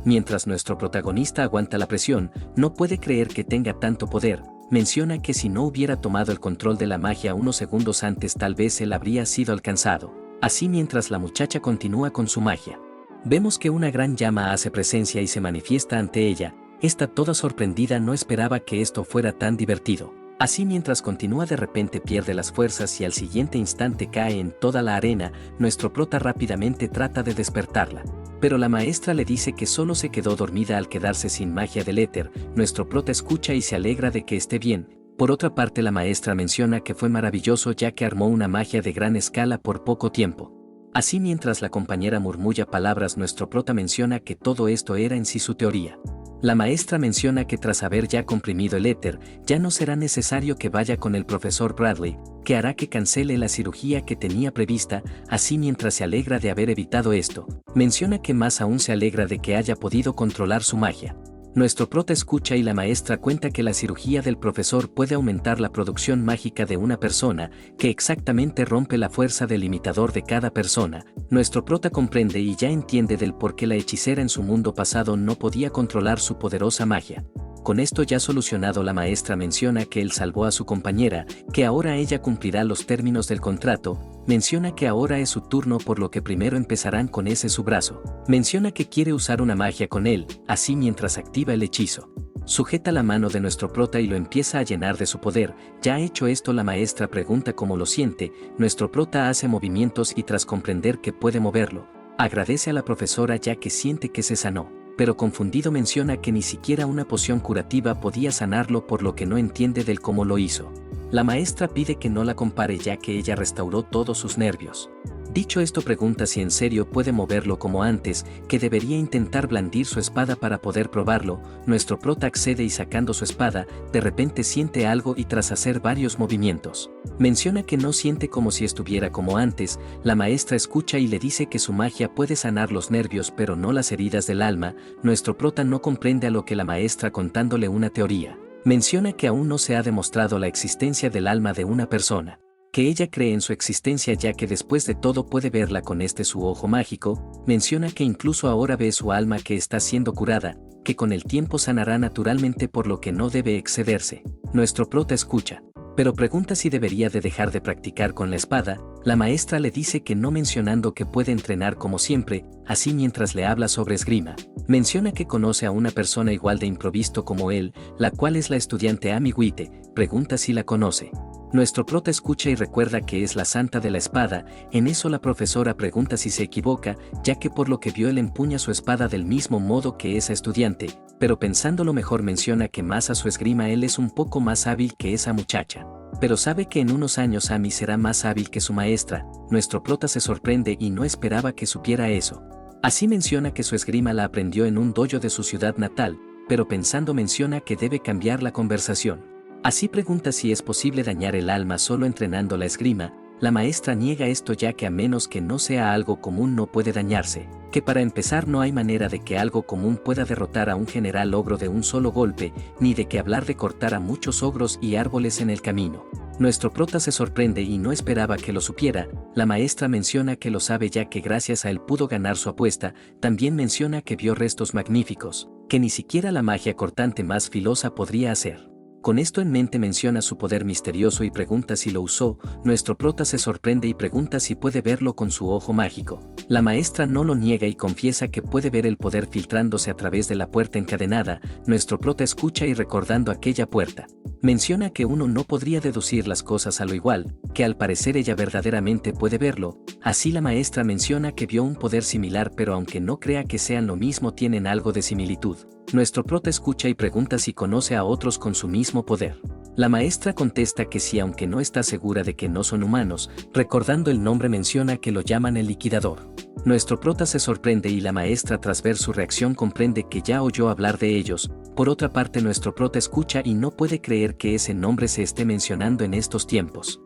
A: Mientras nuestro protagonista aguanta la presión, no puede creer que tenga tanto poder. Menciona que si no hubiera tomado el control de la magia unos segundos antes, tal vez él habría sido alcanzado. Así, mientras la muchacha continúa con su magia, vemos que una gran llama hace presencia y se manifiesta ante ella. Esta, toda sorprendida, no esperaba que esto fuera tan divertido. Así, mientras continúa, de repente pierde las fuerzas y al siguiente instante cae en toda la arena. Nuestro prota rápidamente trata de despertarla, pero la maestra le dice que solo se quedó dormida al quedarse sin magia del éter. Nuestro prota escucha y se alegra de que esté bien. Por otra parte, la maestra menciona que fue maravilloso, ya que armó una magia de gran escala por poco tiempo. Así, mientras la compañera murmulla palabras, nuestro prota menciona que todo esto era en sí su teoría. La maestra menciona que tras haber ya comprimido el éter, ya no será necesario que vaya con el profesor Bradley, que hará que cancele la cirugía que tenía prevista. Así, mientras se alegra de haber evitado esto, menciona que más aún se alegra de que haya podido controlar su magia. Nuestro prota escucha y la maestra cuenta que la cirugía del profesor puede aumentar la producción mágica de una persona, que exactamente rompe la fuerza del limitador de cada persona. Nuestro prota comprende y ya entiende del por qué la hechicera en su mundo pasado no podía controlar su poderosa magia. Con esto ya solucionado, la maestra menciona que él salvó a su compañera, que ahora ella cumplirá los términos del contrato. Menciona que ahora es su turno, por lo que primero empezarán con ese su brazo. Menciona que quiere usar una magia con él, así mientras activa el hechizo. Sujeta la mano de nuestro prota y lo empieza a llenar de su poder. Ya hecho esto, la maestra pregunta cómo lo siente. Nuestro prota hace movimientos y tras comprender que puede moverlo, agradece a la profesora ya que siente que se sanó, pero confundido menciona que ni siquiera una poción curativa podía sanarlo, por lo que no entiende del cómo lo hizo. La maestra pide que no la compare ya que ella restauró todos sus nervios. Dicho esto, pregunta si en serio puede moverlo como antes, que debería intentar blandir su espada para poder probarlo. Nuestro prota accede y sacando su espada, de repente siente algo y tras hacer varios movimientos, menciona que no siente como si estuviera como antes. La maestra escucha y le dice que su magia puede sanar los nervios pero no las heridas del alma. Nuestro prota no comprende a lo que la maestra, contándole una teoría. Menciona que aún no se ha demostrado la existencia del alma de una persona, que ella cree en su existencia ya que después de todo puede verla con su ojo mágico. Menciona que incluso ahora ve su alma que está siendo curada, que con el tiempo sanará naturalmente por lo que no debe excederse. Nuestro prota escucha, pero pregunta si debería de dejar de practicar con la espada. La maestra le dice que no, mencionando que puede entrenar como siempre. Así, mientras le habla sobre esgrima, menciona que conoce a una persona igual de improvisto como él, la cual es la estudiante Amy Witte. Pregunta si la conoce. Nuestro prota escucha y recuerda que es la santa de la espada. En eso la profesora pregunta si se equivoca, ya que por lo que vio él empuña su espada del mismo modo que esa estudiante, pero pensándolo mejor menciona que más a su esgrima él es un poco más hábil que esa muchacha, pero sabe que en unos años Amy será más hábil que su maestra. Nuestro prota se sorprende y no esperaba que supiera eso. Así menciona que su esgrima la aprendió en un dojo de su ciudad natal, pero pensando menciona que debe cambiar la conversación. Así pregunta si es posible dañar el alma solo entrenando la esgrima. La maestra niega esto ya que a menos que no sea algo común no puede dañarse, que para empezar no hay manera de que algo común pueda derrotar a un general ogro de un solo golpe, ni de que hablar de cortar a muchos ogros y árboles en el camino. Nuestro prota se sorprende y no esperaba que lo supiera. La maestra menciona que lo sabe ya que gracias a él pudo ganar su apuesta. También menciona que vio restos magníficos, que ni siquiera la magia cortante más filosa podría hacer. Con esto en mente menciona su poder misterioso y pregunta si lo usó. Nuestro prota se sorprende y pregunta si puede verlo con su ojo mágico. La maestra no lo niega y confiesa que puede ver el poder filtrándose a través de la puerta encadenada. Nuestro prota escucha y recordando aquella puerta, menciona que uno no podría deducir las cosas a lo igual, que al parecer ella verdaderamente puede verlo. Así la maestra menciona que vio un poder similar, pero aunque no crea que sean lo mismo tienen algo de similitud. Nuestro prota escucha y pregunta si conoce a otros con su mismo poder. La maestra contesta que sí, aunque no está segura de que no son humanos. Recordando el nombre menciona que lo llaman el liquidador. Nuestro prota se sorprende y la maestra, tras ver su reacción, comprende que ya oyó hablar de ellos. Por otra parte, nuestro prota escucha y no puede creer que ese nombre se esté mencionando en estos tiempos.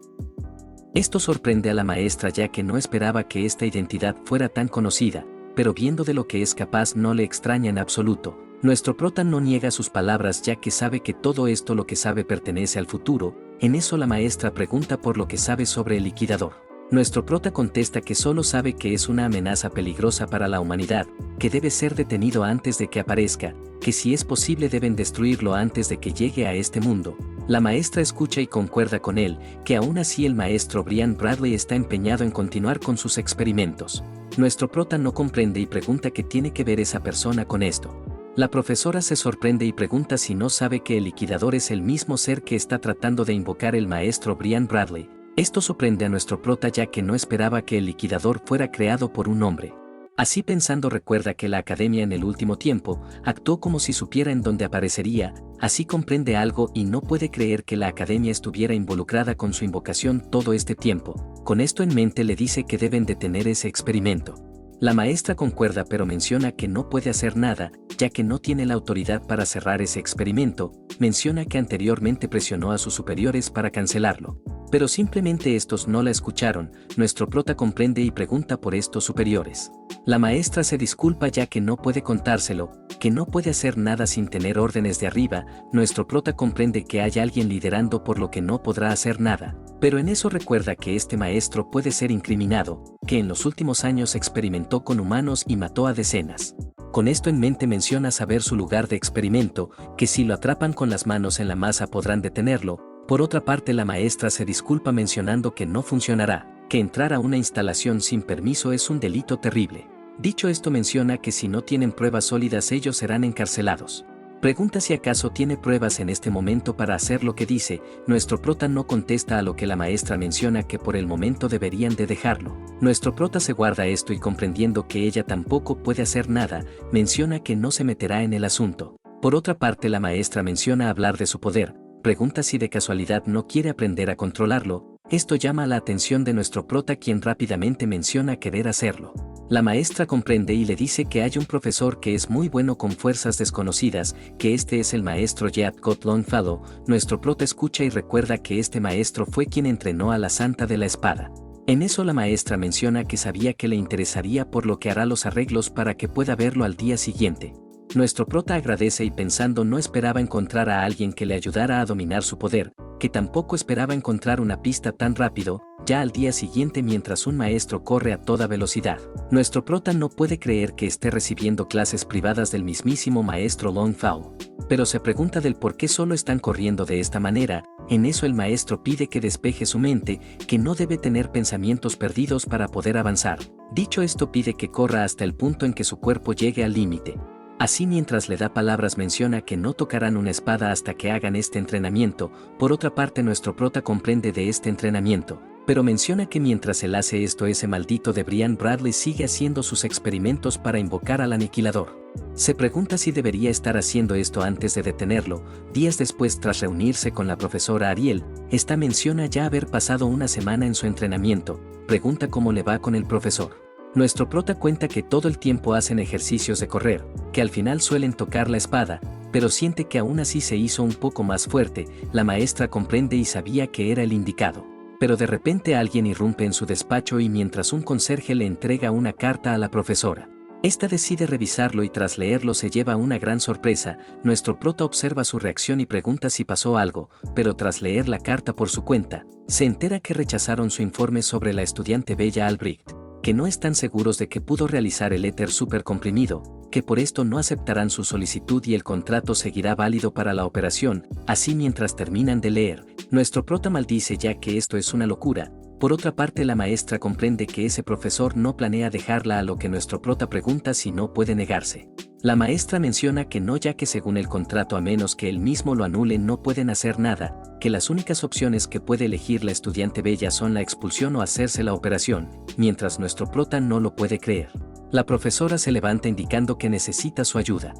A: Esto sorprende a la maestra ya que no esperaba que esta identidad fuera tan conocida, pero viendo de lo que es capaz no le extraña en absoluto. Nuestro prota no niega sus palabras ya que sabe que todo esto lo que sabe pertenece al futuro. En eso la maestra pregunta por lo que sabe sobre el liquidador. Nuestro prota contesta que solo sabe que es una amenaza peligrosa para la humanidad, que debe ser detenido antes de que aparezca, que si es posible deben destruirlo antes de que llegue a este mundo. La maestra escucha y concuerda con él, que aún así el maestro Brian Bradley está empeñado en continuar con sus experimentos. Nuestro prota no comprende y pregunta qué tiene que ver esa persona con esto. La profesora se sorprende y pregunta si no sabe que el liquidador es el mismo ser que está tratando de invocar el maestro Brian Bradley. Esto sorprende a nuestro prota ya que no esperaba que el liquidador fuera creado por un hombre. Así pensando recuerda que la academia en el último tiempo actuó como si supiera en dónde aparecería. Así comprende algo y no puede creer que la academia estuviera involucrada con su invocación todo este tiempo. Con esto en mente le dice que deben detener ese experimento. La maestra concuerda pero menciona que no puede hacer nada, ya que no tiene la autoridad para cerrar ese experimento. Menciona que anteriormente presionó a sus superiores para cancelarlo, pero simplemente estos no la escucharon. Nuestro prota comprende y pregunta por estos superiores. La maestra se disculpa ya que no puede contárselo, que no puede hacer nada sin tener órdenes de arriba. Nuestro prota comprende que hay alguien liderando por lo que no podrá hacer nada, pero en eso recuerda que este maestro puede ser incriminado, que en los últimos años experimentó con humanos y mató a decenas. Con esto en mente menciona saber su lugar de experimento, que si lo atrapan con las manos en la masa podrán detenerlo. Por otra parte la maestra se disculpa mencionando que no funcionará, que entrar a una instalación sin permiso es un delito terrible. Dicho esto menciona que si no tienen pruebas sólidas ellos serán encarcelados. Pregunta si acaso tiene pruebas en este momento para hacer lo que dice. Nuestro prota no contesta a lo que la maestra menciona que por el momento deberían de dejarlo. Nuestro prota se guarda esto y comprendiendo que ella tampoco puede hacer nada, menciona que no se meterá en el asunto. Por otra parte la maestra menciona hablar de su poder, pregunta si de casualidad no quiere aprender a controlarlo. Esto llama la atención de nuestro prota quien rápidamente menciona querer hacerlo. La maestra comprende y le dice que hay un profesor que es muy bueno con fuerzas desconocidas, que este es el maestro Jack Longfellow. Nuestro prota escucha y recuerda que este maestro fue quien entrenó a la Santa de la Espada. En eso la maestra menciona que sabía que le interesaría por lo que hará los arreglos para que pueda verlo al día siguiente. Nuestro prota agradece y pensando no esperaba encontrar a alguien que le ayudara a dominar su poder, que tampoco esperaba encontrar una pista tan rápido, ya al día siguiente mientras un maestro corre a toda velocidad. Nuestro prota no puede creer que esté recibiendo clases privadas del mismísimo maestro Longfellow, pero se pregunta del por qué solo están corriendo de esta manera. En eso el maestro pide que despeje su mente, que no debe tener pensamientos perdidos para poder avanzar. Dicho esto pide que corra hasta el punto en que su cuerpo llegue al límite. Así mientras le da palabras menciona que no tocarán una espada hasta que hagan este entrenamiento. Por otra parte nuestro prota comprende de este entrenamiento, pero menciona que mientras él hace esto ese maldito de Brian Bradley sigue haciendo sus experimentos para invocar al aniquilador. Se pregunta si debería estar haciendo esto antes de detenerlo. Días después tras reunirse con la profesora Ariel, esta menciona ya haber pasado una semana en su entrenamiento, pregunta cómo le va con el profesor. Nuestro prota cuenta que todo el tiempo hacen ejercicios de correr, que al final suelen tocar la espada, pero siente que aún así se hizo un poco más fuerte. La maestra comprende y sabía que era el indicado. Pero de repente alguien irrumpe en su despacho y mientras un conserje le entrega una carta a la profesora. Esta decide revisarlo y tras leerlo se lleva una gran sorpresa. Nuestro prota observa su reacción y pregunta si pasó algo, pero tras leer la carta por su cuenta, se entera que rechazaron su informe sobre la estudiante Bella Albrecht, que no están seguros de que pudo realizar el éter supercomprimido, que por esto no aceptarán su solicitud y el contrato seguirá válido para la operación. Así mientras terminan de leer, nuestro prota maldice ya que esto es una locura. Por otra parte la maestra comprende que ese profesor no planea dejarla, a lo que nuestro prota pregunta si no puede negarse. La maestra menciona que no, ya que según el contrato a menos que él mismo lo anule no pueden hacer nada, que las únicas opciones que puede elegir la estudiante Bella son la expulsión o hacerse la operación, mientras nuestro prota no lo puede creer. La profesora se levanta indicando que necesita su ayuda.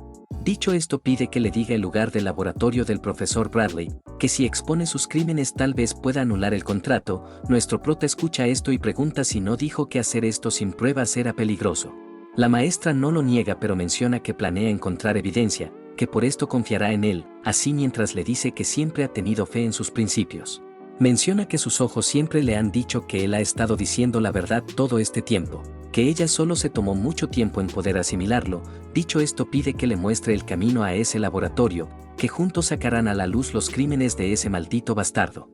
A: Dicho esto pide que le diga el lugar del laboratorio del profesor Bradley, que si expone sus crímenes tal vez pueda anular el contrato. Nuestro prota escucha esto y pregunta si no dijo que hacer esto sin pruebas era peligroso. La maestra no lo niega pero menciona que planea encontrar evidencia, que por esto confiará en él, así mientras le dice que siempre ha tenido fe en sus principios. Menciona que sus ojos siempre le han dicho que él ha estado diciendo la verdad todo este tiempo, que ella solo se tomó mucho tiempo en poder asimilarlo. Dicho esto pide que le muestre el camino a ese laboratorio, que juntos sacarán a la luz los crímenes de ese maldito bastardo.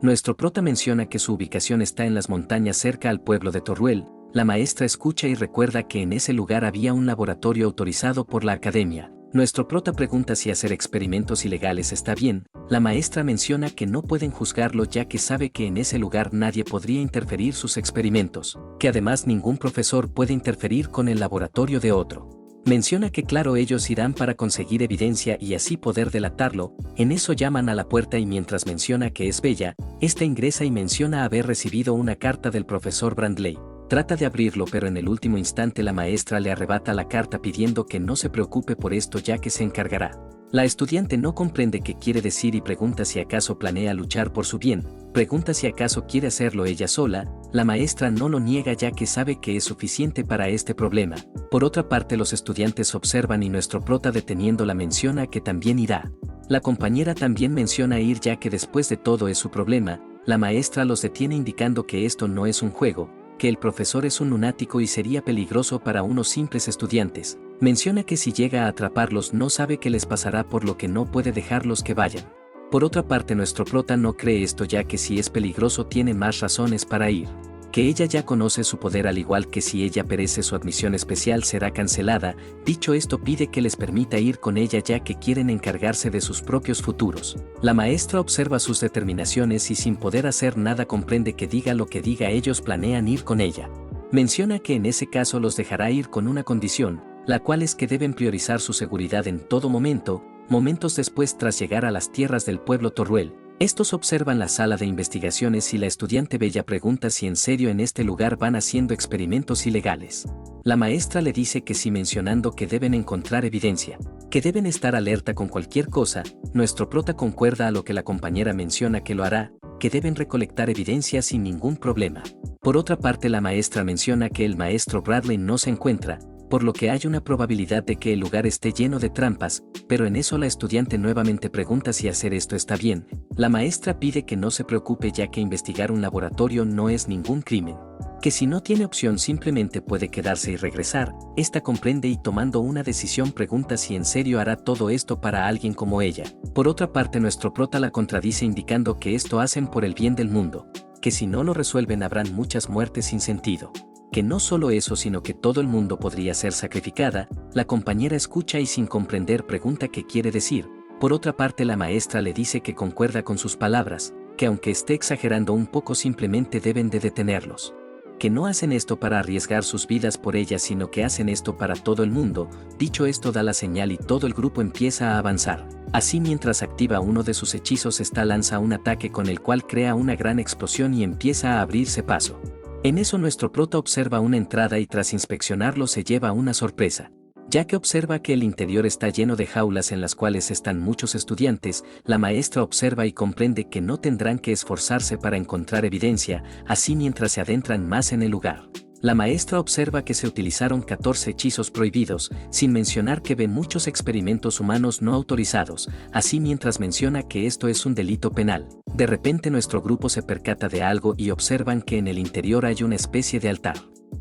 A: Nuestro prota menciona que su ubicación está en las montañas cerca al pueblo de Torruel. La maestra escucha y recuerda que en ese lugar había un laboratorio autorizado por la academia. Nuestro prota pregunta si hacer experimentos ilegales está bien. La maestra menciona que no pueden juzgarlo ya que sabe que en ese lugar nadie podría interferir sus experimentos, que además ningún profesor puede interferir con el laboratorio de otro. Menciona que claro ellos irán para conseguir evidencia y así poder delatarlo. En eso llaman a la puerta y mientras menciona que es Bella, esta ingresa y menciona haber recibido una carta del profesor Bradley. Trata de abrirlo pero en el último instante la maestra le arrebata la carta pidiendo que no se preocupe por esto ya que se encargará. La estudiante no comprende qué quiere decir y pregunta si acaso planea luchar por su bien, pregunta si acaso quiere hacerlo ella sola. La maestra no lo niega ya que sabe que es suficiente para este problema. Por otra parte los estudiantes observan y nuestro prota deteniéndola menciona que también irá. La compañera también menciona ir ya que después de todo es su problema. La maestra los detiene indicando que esto no es un juego, que el profesor es un lunático y sería peligroso para unos simples estudiantes. Menciona que si llega a atraparlos no sabe qué les pasará por lo que no puede dejarlos que vayan. Por otra parte nuestro prota no cree esto ya que si es peligroso tiene más razones para ir. Que ella ya conoce su poder al igual que si ella perece su admisión especial será cancelada. Dicho esto pide que les permita ir con ella ya que quieren encargarse de sus propios futuros. La maestra observa sus determinaciones y sin poder hacer nada comprende que diga lo que diga ellos planean ir con ella. Menciona que en ese caso los dejará ir con una condición. la cual es que deben priorizar su seguridad en todo momento. Momentos después, tras llegar a las tierras del pueblo Torruel, estos observan la sala de investigaciones y la estudiante Bella pregunta si en serio en este lugar van haciendo experimentos ilegales. La maestra le dice que sí, mencionando que deben encontrar evidencia, que deben estar alerta con cualquier cosa. Nuestro prota concuerda a lo que la compañera menciona que lo hará, que deben recolectar evidencia sin ningún problema. Por otra parte, la maestra menciona que el maestro Bradley no se encuentra, por lo que hay una probabilidad de que el lugar esté lleno de trampas, pero en eso la estudiante nuevamente pregunta si hacer esto está bien. La maestra pide que no se preocupe, ya que investigar un laboratorio no es ningún crimen, que si no tiene opción simplemente puede quedarse y regresar. Esta comprende y tomando una decisión pregunta si en serio hará todo esto para alguien como ella. Por otra parte, nuestro prota la contradice indicando que esto hacen por el bien del mundo, que si no lo resuelven habrán muchas muertes sin sentido. Que no solo eso, sino que todo el mundo podría ser sacrificada. La compañera escucha y sin comprender pregunta qué quiere decir. Por otra parte, la maestra le dice que concuerda con sus palabras, que aunque esté exagerando un poco simplemente deben de detenerlos. Que no hacen esto para arriesgar sus vidas por ella, sino que hacen esto para todo el mundo. Dicho esto, da la señal y todo el grupo empieza a avanzar. Así, mientras activa uno de sus hechizos, lanza un ataque con el cual crea una gran explosión y empieza a abrirse paso. En eso nuestro prota observa una entrada y tras inspeccionarlo se lleva una sorpresa, ya que observa que el interior está lleno de jaulas en las cuales están muchos estudiantes. La maestra observa y comprende que no tendrán que esforzarse para encontrar evidencia. Así, mientras se adentran más en el lugar, la maestra observa que se utilizaron 14 hechizos prohibidos, sin mencionar que ve muchos experimentos humanos no autorizados. Así, mientras menciona que esto es un delito penal, de repente nuestro grupo se percata de algo y observan que en el interior hay una especie de altar.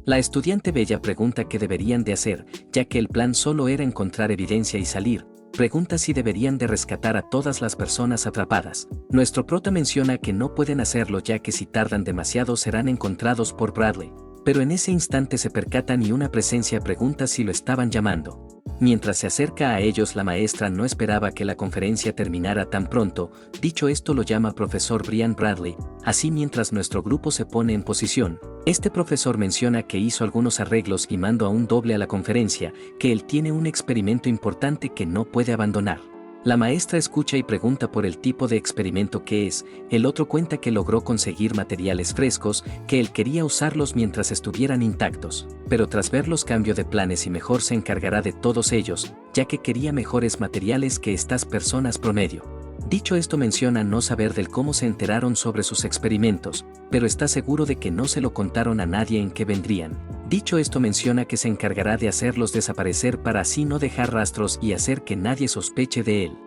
A: La estudiante Bella pregunta qué deberían de hacer, ya que el plan solo era encontrar evidencia y salir. Pregunta si deberían de rescatar a todas las personas atrapadas. Nuestro prota menciona que no pueden hacerlo, ya que si tardan demasiado serán encontrados por Bradley. Pero en ese instante se percatan y una presencia pregunta si lo estaban llamando. Mientras se acerca a ellos, la maestra no esperaba que la conferencia terminara tan pronto. Dicho esto, lo llama profesor Brian Bradley. Así, mientras nuestro grupo se pone en posición, este profesor menciona que hizo algunos arreglos y manda a un doble a la conferencia, que él tiene un experimento importante que no puede abandonar. La maestra escucha y pregunta por el tipo de experimento que es. El otro cuenta que logró conseguir materiales frescos, que él quería usarlos mientras estuvieran intactos, pero tras verlos cambió de planes y mejor se encargará de todos ellos, ya que quería mejores materiales que estas personas promedio. Dicho esto, menciona no saber del cómo se enteraron sobre sus experimentos, pero está seguro de que no se lo contaron a nadie en que vendrían. Dicho esto, menciona que se encargará de hacerlos desaparecer para así no dejar rastros y hacer que nadie sospeche de él.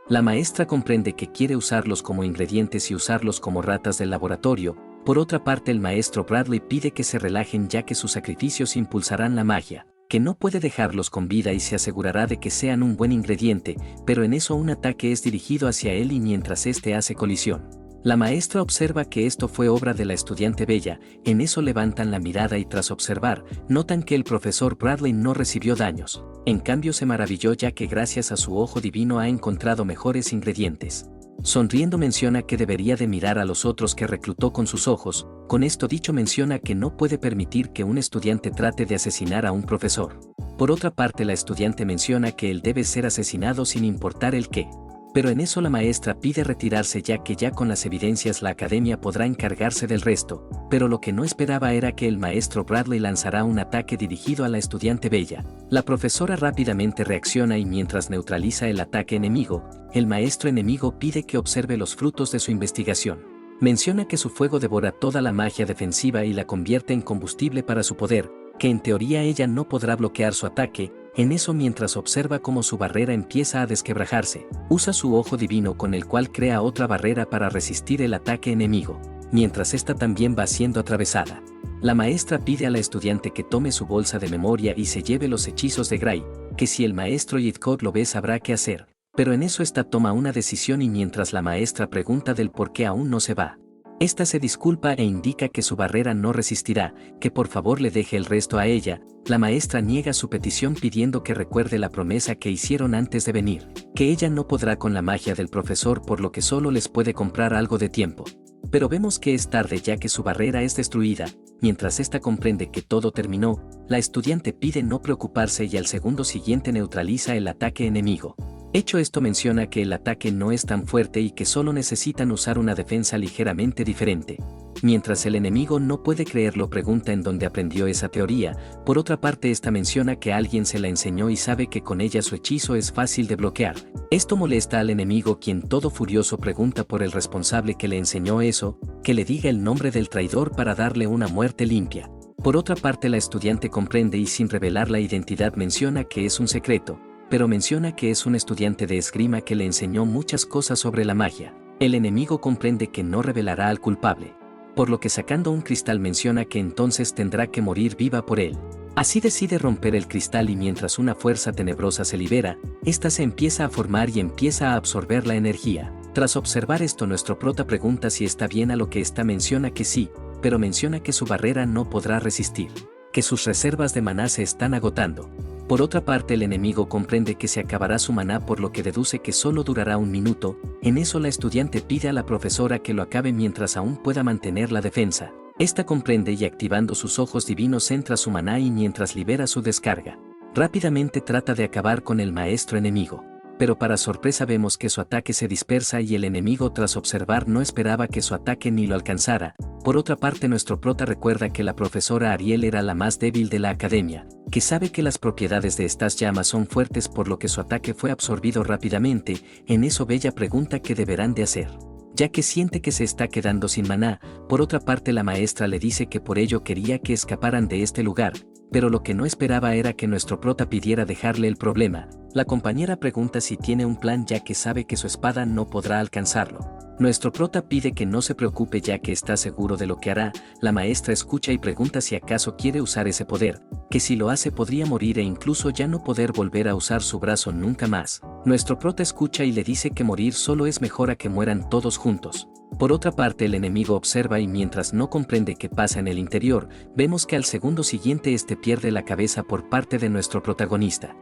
A: La maestra comprende que quiere usarlos como ingredientes y usarlos como ratas del laboratorio. Por otra parte, el maestro Bradley pide que se relajen, ya que sus sacrificios impulsarán la magia, que no puede dejarlos con vida y se asegurará de que sean un buen ingrediente, pero en eso un ataque es dirigido hacia él y mientras este hace colisión, la maestra observa que esto fue obra de la estudiante Bella. En eso levantan la mirada y tras observar, notan que el profesor Bradley no recibió daños. En cambio se maravilló, ya que gracias a su ojo divino ha encontrado mejores ingredientes. Sonriendo menciona que debería de mirar a los otros que reclutó con sus ojos. Con esto dicho, menciona que no puede permitir que un estudiante trate de asesinar a un profesor. Por otra parte, la estudiante menciona que él debe ser asesinado sin importar el qué. Pero en eso la maestra pide retirarse, ya que ya con las evidencias la academia podrá encargarse del resto, pero lo que no esperaba era que el maestro Bradley lanzará un ataque dirigido a la estudiante Bella. La profesora rápidamente reacciona y mientras neutraliza el ataque enemigo, el maestro enemigo pide que observe los frutos de su investigación. Menciona que su fuego devora toda la magia defensiva y la convierte en combustible para su poder, que en teoría ella no podrá bloquear su ataque. En eso, mientras observa cómo su barrera empieza a desquebrajarse, usa su ojo divino con el cual crea otra barrera para resistir el ataque enemigo, mientras esta también va siendo atravesada. La maestra pide a la estudiante que tome su bolsa de memoria y se lleve los hechizos de Gray, que si el maestro Yidcod lo ve sabrá qué hacer, pero en eso esta toma una decisión y mientras la maestra pregunta del por qué aún no se va, esta se disculpa e indica que su barrera no resistirá, que por favor le deje el resto a ella. La maestra niega su petición pidiendo que recuerde la promesa que hicieron antes de venir, que ella no podrá con la magia del profesor, por lo que solo les puede comprar algo de tiempo. Pero vemos que es tarde, ya que su barrera es destruida. Mientras ésta comprende que todo terminó, la estudiante pide no preocuparse y al segundo siguiente neutraliza el ataque enemigo. Hecho esto menciona que el ataque no es tan fuerte y que solo necesitan usar una defensa ligeramente diferente. Mientras el enemigo no puede creerlo, pregunta en dónde aprendió esa teoría. Por otra parte, esta menciona que alguien se la enseñó y sabe que con ella su hechizo es fácil de bloquear. Esto molesta al enemigo, quien todo furioso pregunta por el responsable que le enseñó eso, que le diga el nombre del traidor para darle una muerte limpia. Por otra parte, la estudiante comprende y sin revelar la identidad menciona que es un secreto, pero menciona que es un estudiante de esgrima que le enseñó muchas cosas sobre la magia. El enemigo comprende que no revelará al culpable, por lo que sacando un cristal menciona que entonces tendrá que morir viva por él. Así decide romper el cristal y mientras una fuerza tenebrosa se libera, esta se empieza a formar y empieza a absorber la energía. Tras observar esto, nuestro prota pregunta si está bien, a lo que esta menciona que sí, pero menciona que su barrera no podrá resistir, que sus reservas de maná se están agotando. Por otra parte, el enemigo comprende que se acabará su maná, por lo que deduce que solo durará un minuto. En eso la estudiante pide a la profesora que lo acabe mientras aún pueda mantener la defensa. Esta comprende y activando sus ojos divinos entra su maná y mientras libera su descarga, rápidamente trata de acabar con el maestro enemigo. Pero para sorpresa vemos que su ataque se dispersa y el enemigo, tras observar, no esperaba que su ataque ni lo alcanzara. Por otra parte, nuestro prota recuerda que la profesora Ariel era la más débil de la academia, que sabe que las propiedades de estas llamas son fuertes, por lo que su ataque fue absorbido rápidamente. En eso Bella pregunta qué deberán de hacer, ya que siente que se está quedando sin maná. Por otra parte, la maestra le dice que por ello quería que escaparan de este lugar, pero lo que no esperaba era que nuestro prota pidiera dejarle el problema. La compañera pregunta si tiene un plan, ya que sabe que su espada no podrá alcanzarlo. Nuestro prota pide que no se preocupe, ya que está seguro de lo que hará. La maestra escucha y pregunta si acaso quiere usar ese poder, que si lo hace podría morir e incluso ya no poder volver a usar su brazo nunca más. Nuestro prota escucha y le dice que morir solo es mejor a que mueran todos juntos. Por otra parte, el enemigo observa y mientras no comprende qué pasa en el interior, vemos que al segundo siguiente este pierde la cabeza por parte de nuestro protagonista.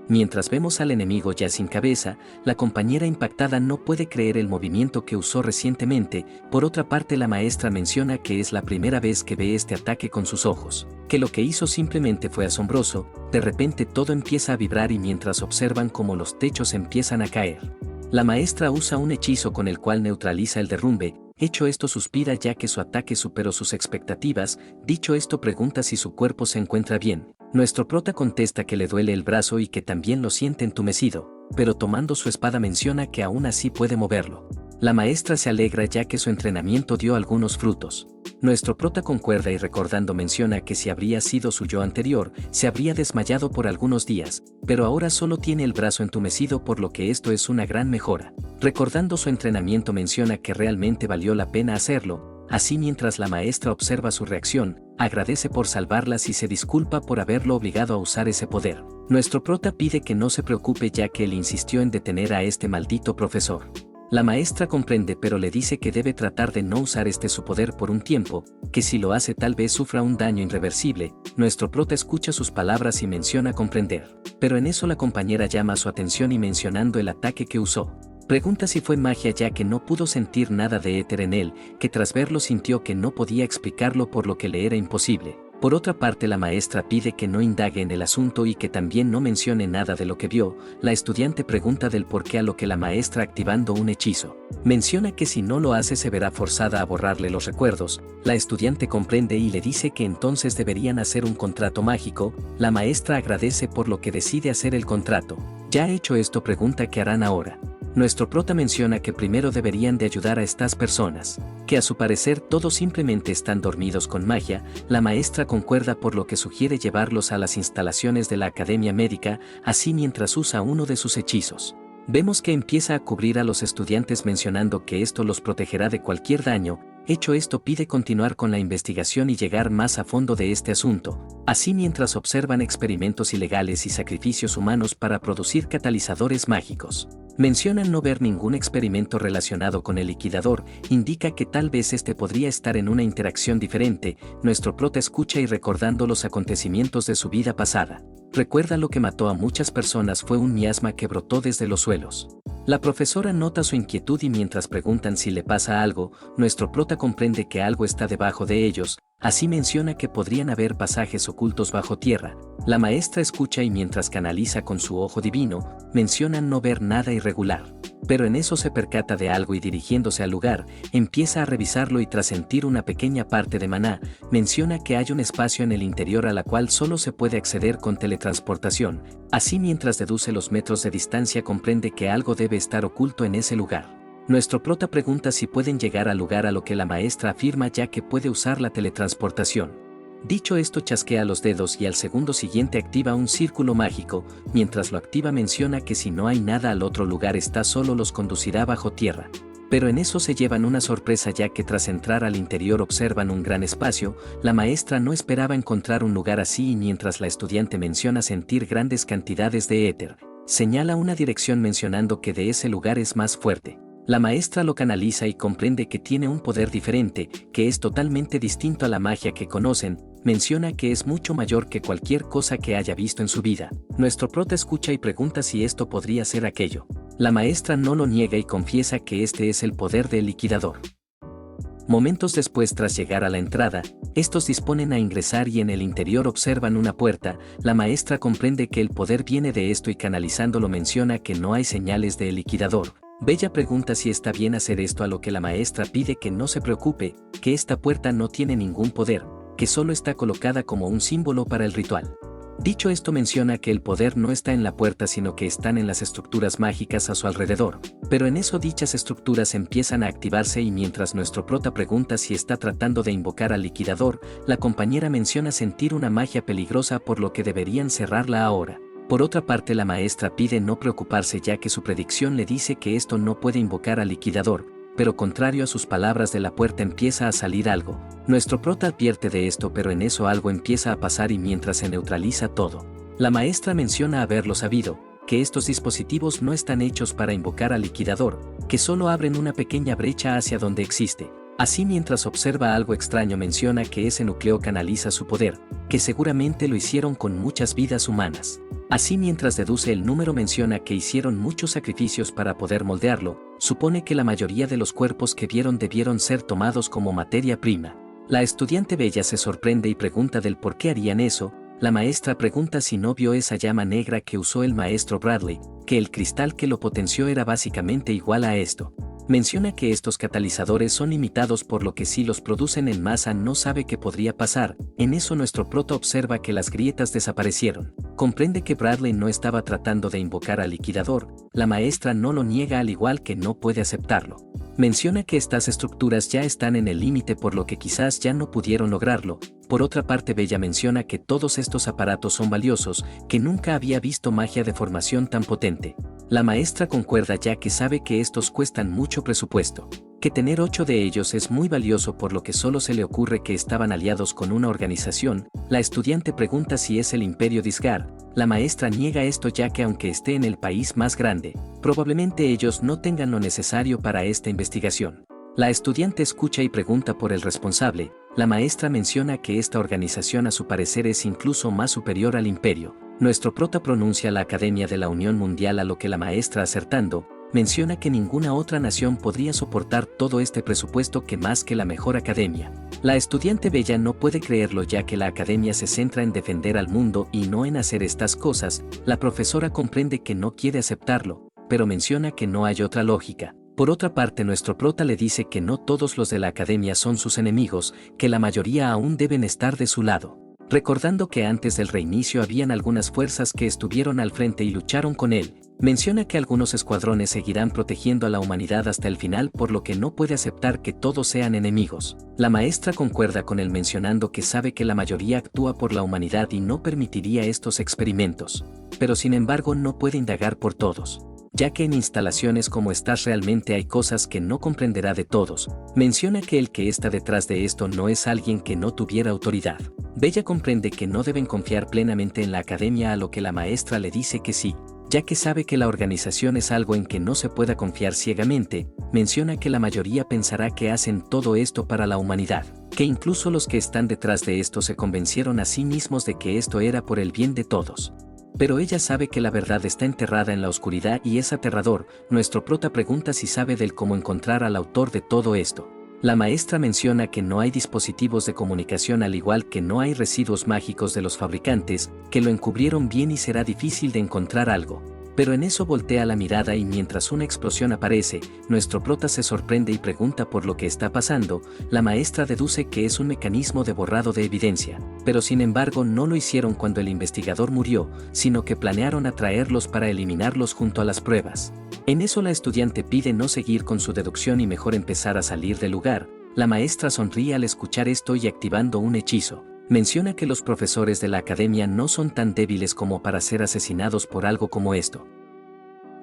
A: Mientras vemos al enemigo ya sin cabeza, la compañera impactada no puede creer el movimiento que usó recientemente. Por otra parte, la maestra menciona que es la primera vez que ve este ataque con sus ojos, que lo que hizo simplemente fue asombroso. De repente todo empieza a vibrar y mientras observan cómo los techos empiezan a caer, la maestra usa un hechizo con el cual neutraliza el derrumbe. Hecho esto, suspira ya que su ataque superó sus expectativas. Dicho esto, pregunta si su cuerpo se encuentra bien. Nuestro prota contesta que le duele el brazo y que también lo siente entumecido, pero tomando su espada menciona que aún así puede moverlo. La maestra se alegra ya que su entrenamiento dio algunos frutos. Nuestro prota concuerda y recordando menciona que si habría sido su yo anterior, se habría desmayado por algunos días, pero ahora solo tiene el brazo entumecido, por lo que esto es una gran mejora. Recordando su entrenamiento menciona que realmente valió la pena hacerlo. Así, mientras la maestra observa su reacción, agradece por salvarlas y se disculpa por haberlo obligado a usar ese poder. Nuestro prota pide que no se preocupe ya que él insistió en detener a este maldito profesor. La maestra comprende, pero le dice que debe tratar de no usar su poder por un tiempo, que si lo hace tal vez sufra un daño irreversible. Nuestro prota escucha sus palabras y menciona comprender, pero en eso la compañera llama su atención y mencionando el ataque que usó, pregunta si fue magia ya que no pudo sentir nada de éter en él, que tras verlo sintió que no podía explicarlo por lo que le era imposible. Por otra parte, la maestra pide que no indague en el asunto y que también no mencione nada de lo que vio. La estudiante pregunta del porqué, a lo que la maestra, activando un hechizo, menciona que si no lo hace se verá forzada a borrarle los recuerdos. La estudiante comprende y le dice que entonces deberían hacer un contrato mágico. La maestra agradece por lo que decide hacer el contrato. Ya hecho esto, pregunta qué harán ahora. Nuestro prota menciona que primero deberían de ayudar a estas personas, que a su parecer todos simplemente están dormidos con magia. La maestra concuerda, por lo que sugiere llevarlos a las instalaciones de la Academia Médica. Así, mientras usa uno de sus hechizos, vemos que empieza a cubrir a los estudiantes mencionando que esto los protegerá de cualquier daño. Hecho esto, pide continuar con la investigación y llegar más a fondo de este asunto. Así, mientras observan experimentos ilegales y sacrificios humanos para producir catalizadores mágicos, mencionan no ver ningún experimento relacionado con el liquidador. Indica que tal vez podría estar en una interacción diferente. Nuestro prota escucha y recordando los acontecimientos de su vida pasada, recuerda lo que mató a muchas personas fue un miasma que brotó desde los suelos. La profesora nota su inquietud y mientras preguntan si le pasa algo, nuestro prota comprende que algo está debajo de ellos. Así menciona que podrían haber pasajes ocultos bajo tierra. La maestra escucha y mientras canaliza con su ojo divino, mencionan no ver nada irregular. Pero en eso se percata de algo y dirigiéndose al lugar, empieza a revisarlo y tras sentir una pequeña parte de maná, menciona que hay un espacio en el interior a la cual solo se puede acceder con teletransportación. Así mientras deduce los metros de distancia comprende que algo debe estar oculto en ese lugar. Nuestro prota pregunta si pueden llegar al lugar a lo que la maestra afirma ya que puede usar la teletransportación. Dicho esto chasquea los dedos y al segundo siguiente activa un círculo mágico, mientras lo activa menciona que si no hay nada al otro lugar está solo los conducirá bajo tierra. Pero en eso se llevan una sorpresa ya que tras entrar al interior observan un gran espacio, la maestra no esperaba encontrar un lugar así y mientras la estudiante menciona sentir grandes cantidades de éter, señala una dirección mencionando que de ese lugar es más fuerte. La maestra lo canaliza y comprende que tiene un poder diferente, que es totalmente distinto a la magia que conocen, menciona que es mucho mayor que cualquier cosa que haya visto en su vida. Nuestro prota escucha y pregunta si esto podría ser aquello. La maestra no lo niega y confiesa que este es el poder del liquidador. Momentos después tras llegar a la entrada, estos disponen a ingresar y en el interior observan una puerta, la maestra comprende que el poder viene de esto y canalizándolo menciona que no hay señales de liquidador. Bella pregunta si está bien hacer esto a lo que la maestra pide que no se preocupe, que esta puerta no tiene ningún poder, que solo está colocada como un símbolo para el ritual. Dicho esto menciona que el poder no está en la puerta sino que están en las estructuras mágicas a su alrededor, pero en eso dichas estructuras empiezan a activarse y mientras nuestro prota pregunta si está tratando de invocar al liquidador, la compañera menciona sentir una magia peligrosa por lo que deberían cerrarla ahora. Por otra parte la maestra pide no preocuparse ya que su predicción le dice que esto no puede invocar al liquidador, pero contrario a sus palabras de la puerta empieza a salir algo. Nuestro prota advierte de esto pero en eso algo empieza a pasar y mientras se neutraliza todo. La maestra menciona haberlo sabido, que estos dispositivos no están hechos para invocar al liquidador, que solo abren una pequeña brecha hacia donde existe. Así mientras observa algo extraño menciona que ese núcleo canaliza su poder, que seguramente lo hicieron con muchas vidas humanas. Así mientras deduce el número menciona que hicieron muchos sacrificios para poder moldearlo, supone que la mayoría de los cuerpos que vieron debieron ser tomados como materia prima. La estudiante bella se sorprende y pregunta del por qué harían eso, la maestra pregunta si no vio esa llama negra que usó el maestro Bradley, que el cristal que lo potenció era básicamente igual a esto. Menciona que estos catalizadores son limitados por lo que si los producen en masa no sabe qué podría pasar, en eso nuestro prota observa que las grietas desaparecieron. Comprende que Bradley no estaba tratando de invocar al liquidador, la maestra no lo niega al igual que no puede aceptarlo. Menciona que estas estructuras ya están en el límite por lo que quizás ya no pudieron lograrlo. Por otra parte Bella menciona que todos estos aparatos son valiosos, que nunca había visto magia de formación tan potente. La maestra concuerda ya que sabe que estos cuestan mucho presupuesto, que tener 8 de ellos es muy valioso por lo que solo se le ocurre que estaban aliados con una organización. La estudiante pregunta si es el Imperio Disgar, la maestra niega esto ya que aunque esté en el país más grande, probablemente ellos no tengan lo necesario para esta investigación. La estudiante escucha y pregunta por el responsable, la maestra menciona que esta organización a su parecer es incluso más superior al Imperio. Nuestro prota pronuncia la Academia de la Unión Mundial a lo que la maestra acertando, menciona que ninguna otra nación podría soportar todo este presupuesto que más que la mejor academia. La estudiante bella no puede creerlo ya que la academia se centra en defender al mundo y no en hacer estas cosas, la profesora comprende que no quiere aceptarlo, pero menciona que no hay otra lógica. Por otra parte nuestro prota le dice que no todos los de la academia son sus enemigos, que la mayoría aún deben estar de su lado. Recordando que antes del reinicio habían algunas fuerzas que estuvieron al frente y lucharon con él, menciona que algunos escuadrones seguirán protegiendo a la humanidad hasta el final por lo que no puede aceptar que todos sean enemigos. La maestra concuerda con él mencionando que sabe que la mayoría actúa por la humanidad y no permitiría estos experimentos, pero sin embargo no puede indagar por todos, ya que en instalaciones como estas realmente hay cosas que no comprenderá de todos. Menciona que el que está detrás de esto no es alguien que no tuviera autoridad. Bella comprende que no deben confiar plenamente en la academia a lo que la maestra le dice que sí, ya que sabe que la organización es algo en que no se pueda confiar ciegamente. Menciona que la mayoría pensará que hacen todo esto para la humanidad, que incluso los que están detrás de esto se convencieron a sí mismos de que esto era por el bien de todos. Pero ella sabe que la verdad está enterrada en la oscuridad y es aterrador. Nuestro prota pregunta si sabe del cómo encontrar al autor de todo esto. La maestra menciona que no hay dispositivos de comunicación al igual que no hay residuos mágicos de los fabricantes, que lo encubrieron bien y será difícil de encontrar algo. Pero en eso voltea la mirada y mientras una explosión aparece, nuestro prota se sorprende y pregunta por lo que está pasando. La maestra deduce que es un mecanismo de borrado de evidencia, pero sin embargo no lo hicieron cuando el investigador murió, sino que planearon atraerlos para eliminarlos junto a las pruebas. En eso la estudiante pide no seguir con su deducción y mejor empezar a salir del lugar. La maestra sonríe al escuchar esto y activando un hechizo. Menciona que los profesores de la academia no son tan débiles como para ser asesinados por algo como esto.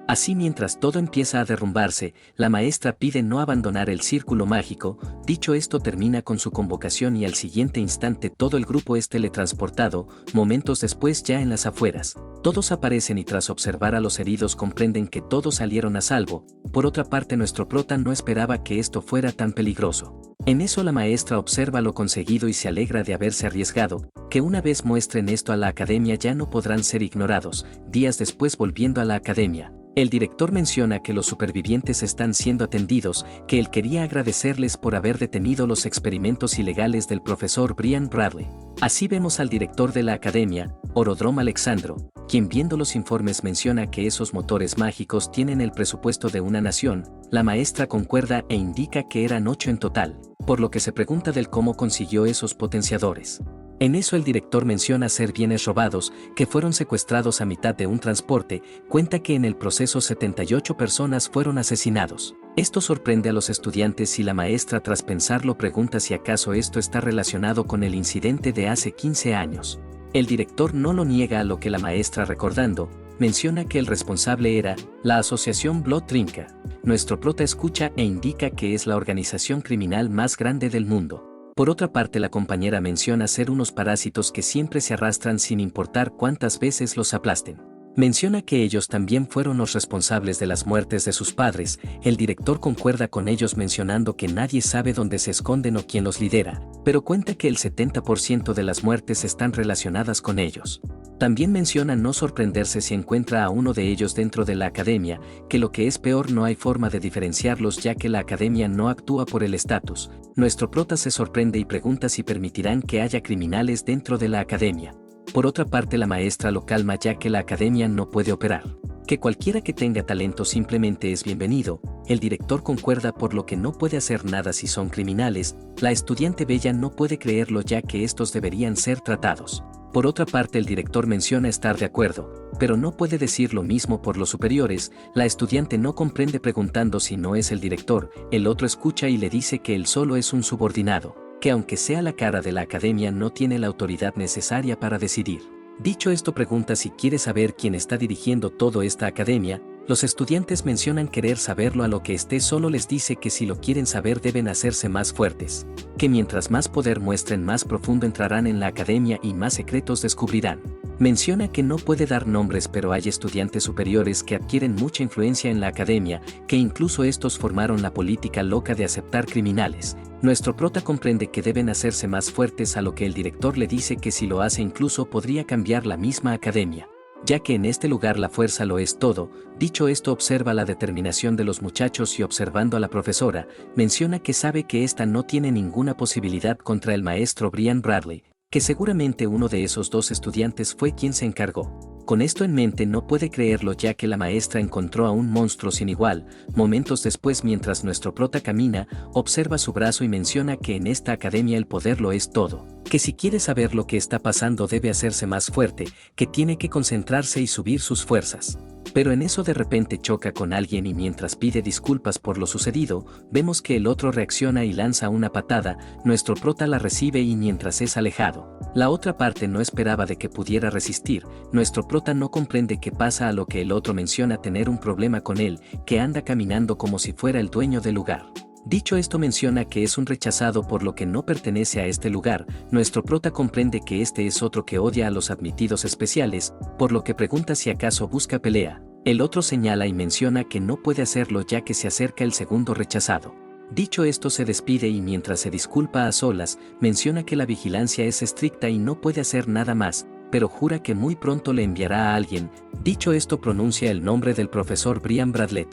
A: Así mientras todo empieza a derrumbarse, la maestra pide no abandonar el círculo mágico. Dicho esto termina con su convocación y al siguiente instante todo el grupo es teletransportado. Momentos después ya en las afueras, todos aparecen y tras observar a los heridos comprenden que todos salieron a salvo. Por otra parte nuestro prota no esperaba que esto fuera tan peligroso. En eso la maestra observa lo conseguido y se alegra de haberse arriesgado, que una vez muestren esto a la academia ya no podrán ser ignorados. Días después volviendo a la academia, el director menciona que los supervivientes están siendo atendidos, que él quería agradecerles por haber detenido los experimentos ilegales del profesor Brian Bradley. Así vemos al director de la academia, Orodrome Alexandro, quien viendo los informes menciona que esos motores mágicos tienen el presupuesto de una nación. La maestra concuerda e indica que eran 8 en total, por lo que se pregunta del cómo consiguió esos potenciadores. En eso el director menciona ser bienes robados, que fueron secuestrados a mitad de un transporte. Cuenta que en el proceso 78 personas fueron asesinados. Esto sorprende a los estudiantes y la maestra tras pensarlo pregunta si acaso esto está relacionado con el incidente de hace 15 años. El director no lo niega, a lo que la maestra recordando, menciona que el responsable era la asociación Blood Trinca. Nuestro prota escucha e indica que es la organización criminal más grande del mundo. Por otra parte la compañera menciona ser unos parásitos que siempre se arrastran sin importar cuántas veces los aplasten. Menciona que ellos también fueron los responsables de las muertes de sus padres. El director concuerda con ellos mencionando que nadie sabe dónde se esconden o quién los lidera, pero cuenta que el 70% de las muertes están relacionadas con ellos. También menciona no sorprenderse si encuentra a uno de ellos dentro de la academia, que lo que es peor no hay forma de diferenciarlos ya que la academia no actúa por el estatus. Nuestro prota se sorprende y pregunta si permitirán que haya criminales dentro de la academia. Por otra parte la maestra lo calma ya que la academia no puede operar, que cualquiera que tenga talento simplemente es bienvenido. El director concuerda por lo que no puede hacer nada si son criminales. La estudiante bella no puede creerlo ya que estos deberían ser tratados. Por otra parte el director menciona estar de acuerdo, pero no puede decir lo mismo por los superiores. La estudiante no comprende preguntando si no es el director. El otro escucha y le dice que él solo es un subordinado, que aunque sea la cara de la academia no tiene la autoridad necesaria para decidir. Dicho esto pregunta si quiere saber quién está dirigiendo toda esta academia. Los estudiantes mencionan querer saberlo, a lo que este solo les dice que si lo quieren saber deben hacerse más fuertes, que mientras más poder muestren más profundo entrarán en la academia y más secretos descubrirán. Menciona que no puede dar nombres pero hay estudiantes superiores que adquieren mucha influencia en la academia, que incluso estos formaron la política loca de aceptar criminales. Nuestro prota comprende que deben hacerse más fuertes, a lo que el director le dice que si lo hace incluso podría cambiar la misma academia, ya que en este lugar la fuerza lo es todo. Dicho esto observa la determinación de los muchachos y observando a la profesora, menciona que sabe que ésta no tiene ninguna posibilidad contra el maestro Brian Bradley, que seguramente uno de esos dos estudiantes fue quien se encargó. Con esto en mente no puede creerlo ya que la maestra encontró a un monstruo sin igual. Momentos después mientras nuestro prota camina, observa su brazo y menciona que en esta academia el poder lo es todo, que si quiere saber lo que está pasando debe hacerse más fuerte, que tiene que concentrarse y subir sus fuerzas. Pero en eso de repente choca con alguien y mientras pide disculpas por lo sucedido, vemos que el otro reacciona y lanza una patada. Nuestro prota la recibe y mientras es alejado, la otra parte no esperaba de que pudiera resistir. Nuestro prota no comprende qué pasa, a lo que el otro menciona tener un problema con él, que anda caminando como si fuera el dueño del lugar. Dicho esto menciona que es un rechazado por lo que no pertenece a este lugar. Nuestro prota comprende que este es otro que odia a los admitidos especiales, por lo que pregunta si acaso busca pelea. El otro señala y menciona que no puede hacerlo ya que se acerca el segundo rechazado. Dicho esto se despide y mientras se disculpa a solas, menciona que la vigilancia es estricta y no puede hacer nada más, pero jura que muy pronto le enviará a alguien. Dicho esto pronuncia el nombre del profesor Brian Bradley.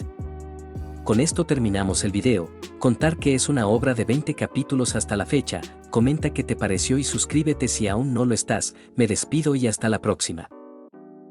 A: Con esto terminamos el video. Contar que es una obra de 20 capítulos hasta la fecha. Comenta qué te pareció y suscríbete si aún no lo estás. Me despido y hasta la próxima.